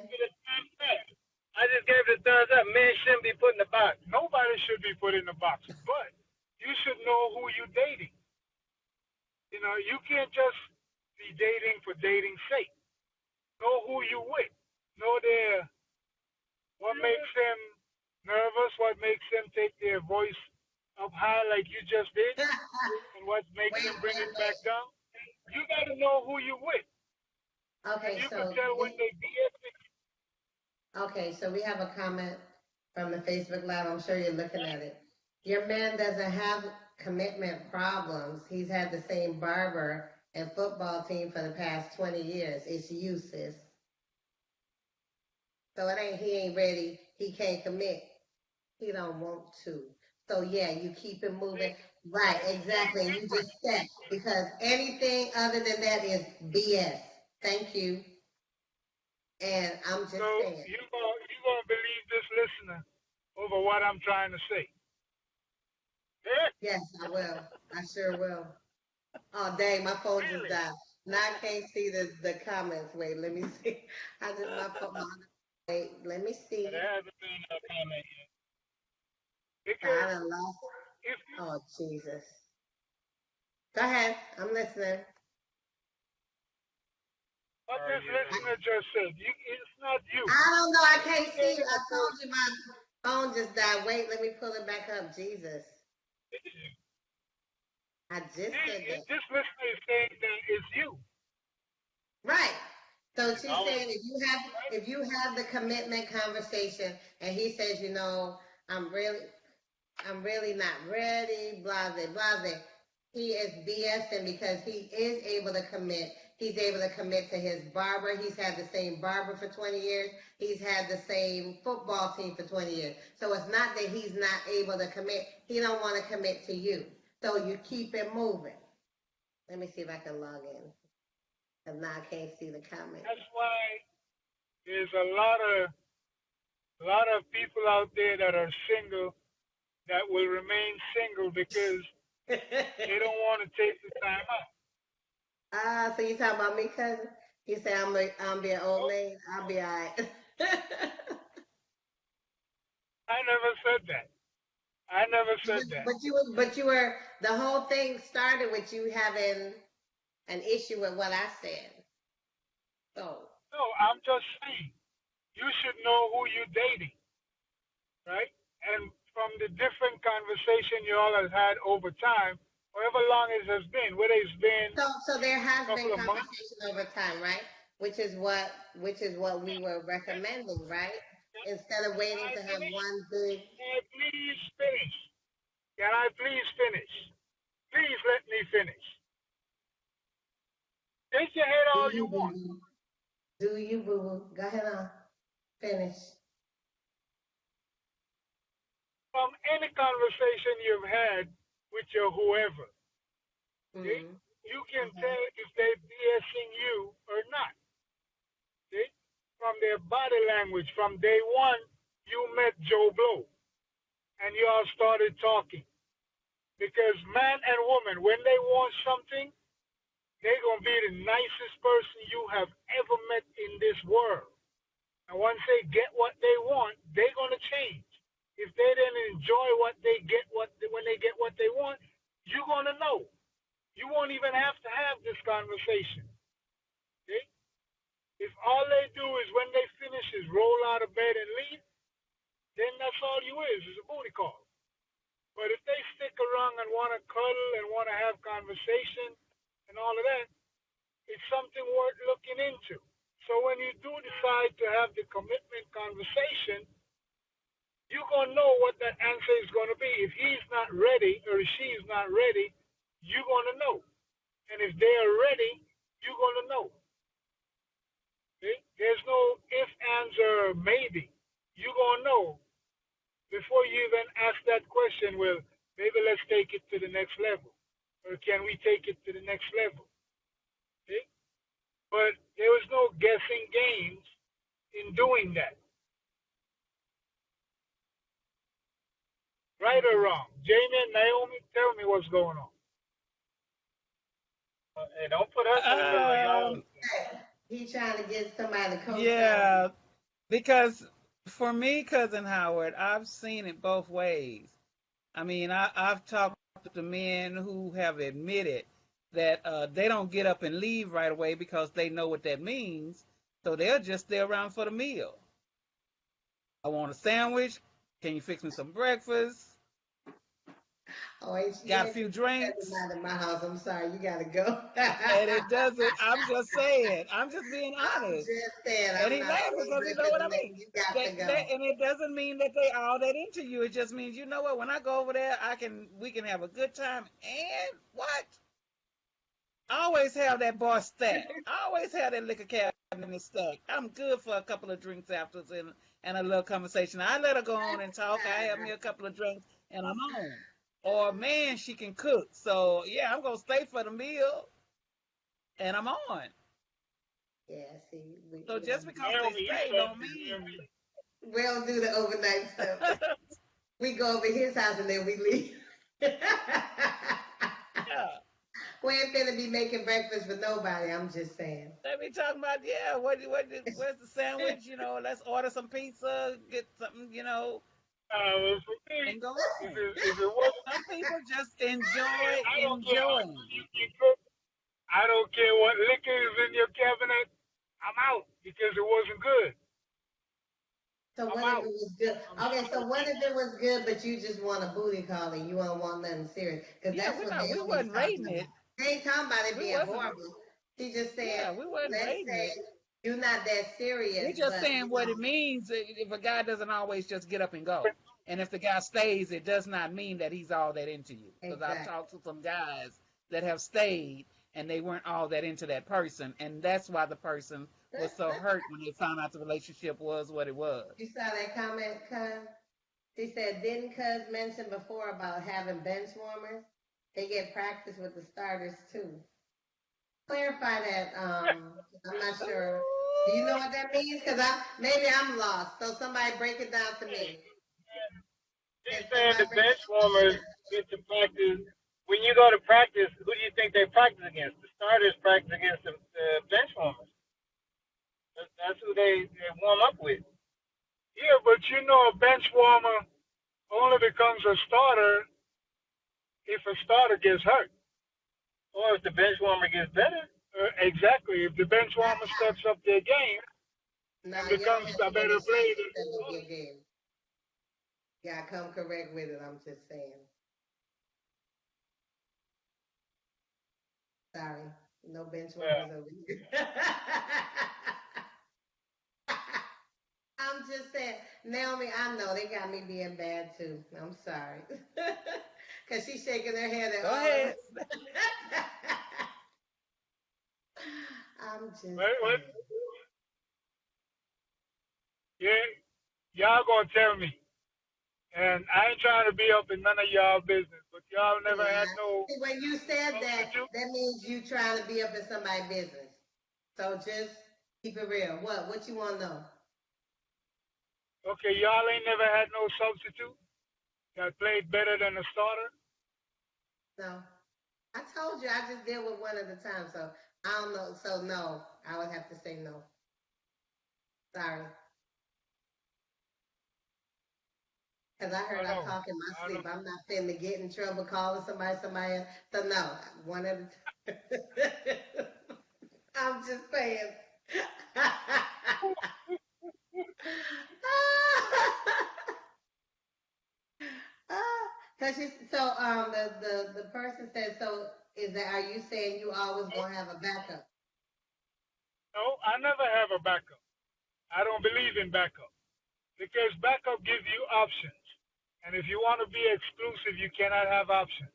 I just gave the thumbs up. Men shouldn't be put in the box. Nobody should be put in the box, but you should know who you're dating. You know, you can't just be dating for dating's sake. Know who you with. Know what makes them nervous, what makes them take their voice up high like you just did, and what makes them bring it back down. You got to know who you with, and Okay, you can so tell when they BS. okay, so we have a comment from the Facebook Live. I'm sure you're looking at it. Your man doesn't have commitment problems. He's had the same barber and football team for the past 20 years. It's you, sis. So it ain't he ain't ready. He can't commit. He don't want to. So yeah, you keep it moving. Right, exactly. And you just said because anything other than that is BS. Thank you. And I'm just So saying. you gonna believe this listener over what I'm trying to say? Yes, I will. I sure will. Oh dang, my phone just Really? died. Now I can't see the comments. Wait, let me see. I just my phone. Wait, let me see. There hasn't been a comment yet. I Because done lost. if you, Oh Jesus. Go ahead. I'm listening. what this listener just said, it's not you. I don't know. I can't You see dating you. I a told person. you my phone just died. Wait, let me pull it back up. Jesus. I just said that. This listener is saying that it's you. Right. So she's No. saying if you have the commitment conversation and he says, I'm really not ready, blase, blase. He is BSing because he is able to commit. He's able to commit to his barber. He's had the same barber for 20 years. He's had the same football team for 20 years. So it's not that he's not able to commit. He don't want to commit to you. So you keep it moving. Let me see if I can log in. Because now I can't see the comments. That's why there's a lot of people out there that are single that will remain single because they don't want to take the time out. So you talking about me, cousin? You say I'm be an old maid? I'll be all right. I never said that. I never said that. But you were, the whole thing started with you having an issue with what I said. So, No, I'm just saying you should know who you're dating, right? And from the different conversation you all have had over time, however long it has been, whether it's been so there a has been couple of months. conversation over time, right? Which is what we were recommending, right? Instead of Can waiting I to have finish? one big. Can I please finish? Can I please finish? Please let me finish. Take your head Do all you you boo want. boo? Do you boo boo? Go ahead on. Finish. From any conversation you've had with your whoever, okay, Mm-hmm. you can tell if they're BSing you or not. Okay? From their body language, from day one, you met Joe Blow and you all started talking. Because man and woman, when they want something, they're going to be the nicest person you have ever met in this world. And once they get what they want, they're going to change. If they didn't enjoy what they get, when they get what they want, you're going to know. You won't even have to have this conversation. Okay? If all they do is when they finish is roll out of bed and leave, then that's all you is a booty call. But if they stick around and want to cuddle and want to have conversation and all of that, it's something worth looking into. So when you do decide to have the commitment conversation, you're going to know what that answer is going to be. If he's not ready or she's not ready, you're going to know. And if they're ready, you're going to know. Okay? There's no if, ands, or maybe. You're going to know before you even ask that question. Well, maybe let's take it to the next level. Or can we take it to the next level? Okay? But there was no guessing games in doing that. Right or wrong? Jamie and Naomi, tell me what's going on. And don't put us in the middle of y'all. He trying to get somebody to co-sign. Yeah, because for me, cousin Howard, I've seen it both ways. I mean, I've talked to men who have admitted that they don't get up and leave right away because they know what that means. So they'll just stay around for the meal. I want a sandwich. Can you fix me some breakfast? Oh, wait, Got a few drinks. not in my house. I'm sorry. You got to go. And it doesn't, I'm just saying, I'm just being I'm honest. just saying. And he laughs because you know what I mean. You got to go. And it doesn't mean that they all that into you. It just means, you know what, when I go over there, we can have a good time. And what? I always have that bar stacked. I always have that liquor cabinet stacked. I'm good for a couple of drinks afterwards and a little conversation. I let her go on and talk. I have me a couple of drinks and I'm on. Or man, she can cook. So yeah, I'm gonna stay for the meal and I'm on. Yeah, see. So just because Naomi, they stay don't mean we don't do the overnight stuff. We go over his house and then we leave. yeah. We ain't finna be making breakfast for nobody. I'm just saying. They be talking about, yeah, where's the sandwich? You know, let's order some pizza, get something, you know, For me, and go if home. it wasn't, Some people just I don't care how enjoying. good you cook. I don't care what liquor is in your cabinet. I'm out because it wasn't good. So I'm what out. if it was good? Okay, so what if it was good, but you just want a booty call and you don't want nothing serious? Because Yeah, that's what we Naomi's wasn't talking rating about. it. They ain't talking about it We being wasn't. horrible. She just said, Yeah, we wasn't let's rating say it. you're not that serious, We just but saying what it means if a guy doesn't always just get up and go. But And if the guy stays, it does not mean that he's all that into you. Because I've exactly. talked to some guys that have stayed and they weren't all that into that person. And that's why the person was so hurt when they found out the relationship was what it was. You saw that comment, Cuz? She said, didn't Cuz mention before about having bench warmers? They get practice with the starters too. Clarify that. I'm not sure. Do you know what that means? Because maybe I'm lost. So somebody break it down to me. she's Can saying somebody the break bench it warmers get to practice. When you go to practice, who do you think they practice against? The starters practice against the bench warmers. That's who they warm up with. Yeah, but you know, a bench warmer only becomes a starter if a starter gets hurt. Or if the bench warmer gets better. Exactly. If the bench warmer steps up their game No, and you don't becomes have a to get better a shot player to than the step up your starter. game. Yeah, come correct with it. I'm just saying. Sorry. No bench Yeah. warmers over here. I'm just saying, Naomi, I know they got me being bad too. I'm sorry. Because she's shaking her head at Go all of ahead. us. I'm just saying. What? Yeah, y'all gonna tell me. And I ain't trying to be up in none of y'all business, but y'all never had Yeah. no See, when you said that, substitute. that means you trying to be up in somebody's business. So just keep it real. What you want to know? Okay, y'all ain't never had no substitute that played better than the starter. No. I told you I just deal with one at a time, so I don't know. So no, I would have to say no. Sorry. Because I heard I I know. talk in my I know. sleep. I'm not finna get in trouble calling somebody else. So no, one at a time. I'm just saying. Cause the person said, so is that, are you saying you always gonna have a backup? No, I never have a backup. I don't believe in backup because backup gives you options. And if you want to be exclusive, you cannot have options.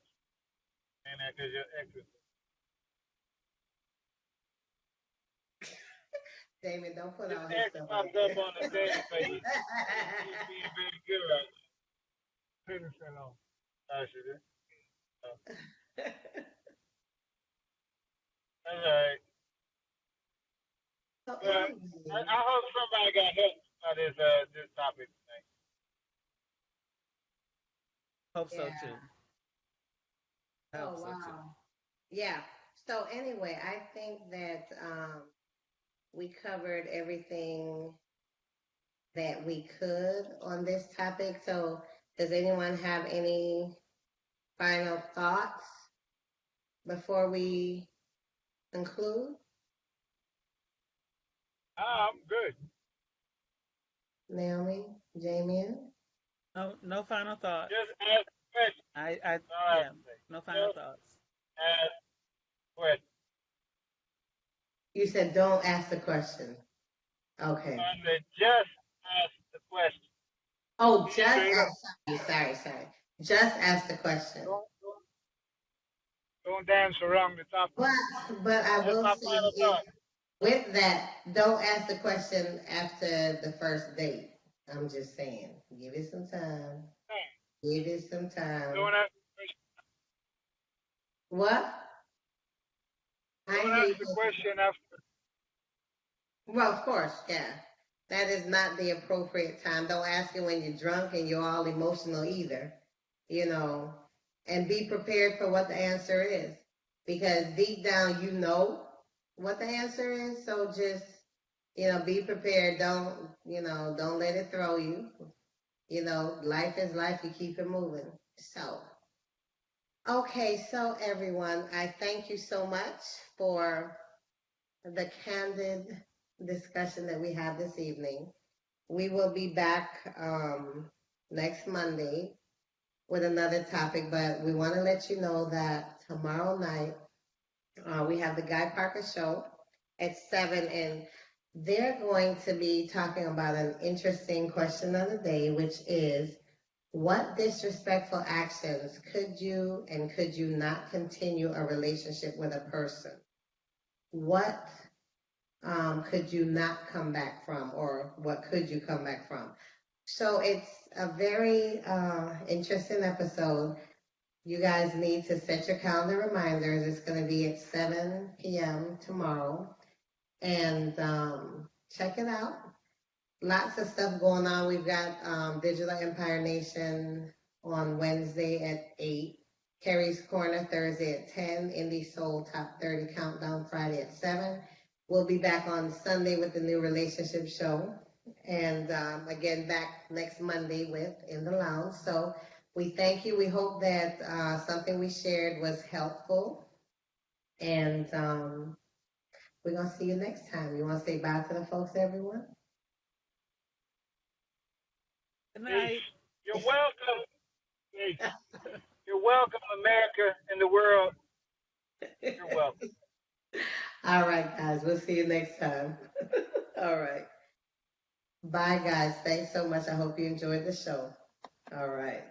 And that because your ex is Damien, don't put his all his ex stuff out popped up there. on the database. He's being very good at it. Didn't say no. Actually, that's all right. So But anyway, I hope somebody got helped by this topic tonight. Hope so yeah. too. I Oh hope so too. wow. Yeah. So anyway, I think that we covered everything that we could on this topic. So does anyone have any final thoughts before we conclude? I'm good. Naomi, Jamie? No, no final thoughts. Just ask questions. That's all I have Yeah, to say. no final Just thoughts. ask questions. You said don't ask the question. Okay. I said just ask the question. Oh, Be just straight ask. up. Sorry. Just ask the question. Don't dance around the topic. But I That's will my say, final if thought. with that, don't ask the question after the first date. I'm just saying, give it some time. Give it some time. Don't ask the question. What? I Don't hear ask you. the question after. Well, of course, yeah. That is not the appropriate time. Don't ask it when you're drunk and you're all emotional either, you know. And be prepared for what the answer is. Because deep down, you know what the answer is. So just, be prepared. Don't let it throw you. Life is life. You keep it moving. So, okay. So everyone, I thank you so much for the candid discussion that we had this evening. We will be back next Monday with another topic, but we want to let you know that tomorrow night we have the Guy Parker Show at 7, and they're going to be talking about an interesting question of the day, which is what disrespectful actions could you and could you not continue a relationship with a person? What could you not come back from, or what could you come back from? So it's a very interesting episode. You guys need to set your calendar reminders. It's going to be at 7 p.m. tomorrow. And check it out. Lots of stuff going on. We've got Digital Empire Nation on Wednesday at 8. Carrie's Corner Thursday at 10. Indie Soul Top 30 Countdown Friday at 7. We'll be back on Sunday with the new relationship show. And again, back next Monday with In the Lounge. So we thank you. We hope that something we shared was helpful. And we're going to see you next time. You want to say bye to the folks, everyone? Good Peace. night. You're welcome. Peace. You're welcome, America and the world. You're welcome. All right, guys. We'll see you next time. All right. Bye, guys. Thanks so much. I hope you enjoyed the show. All right.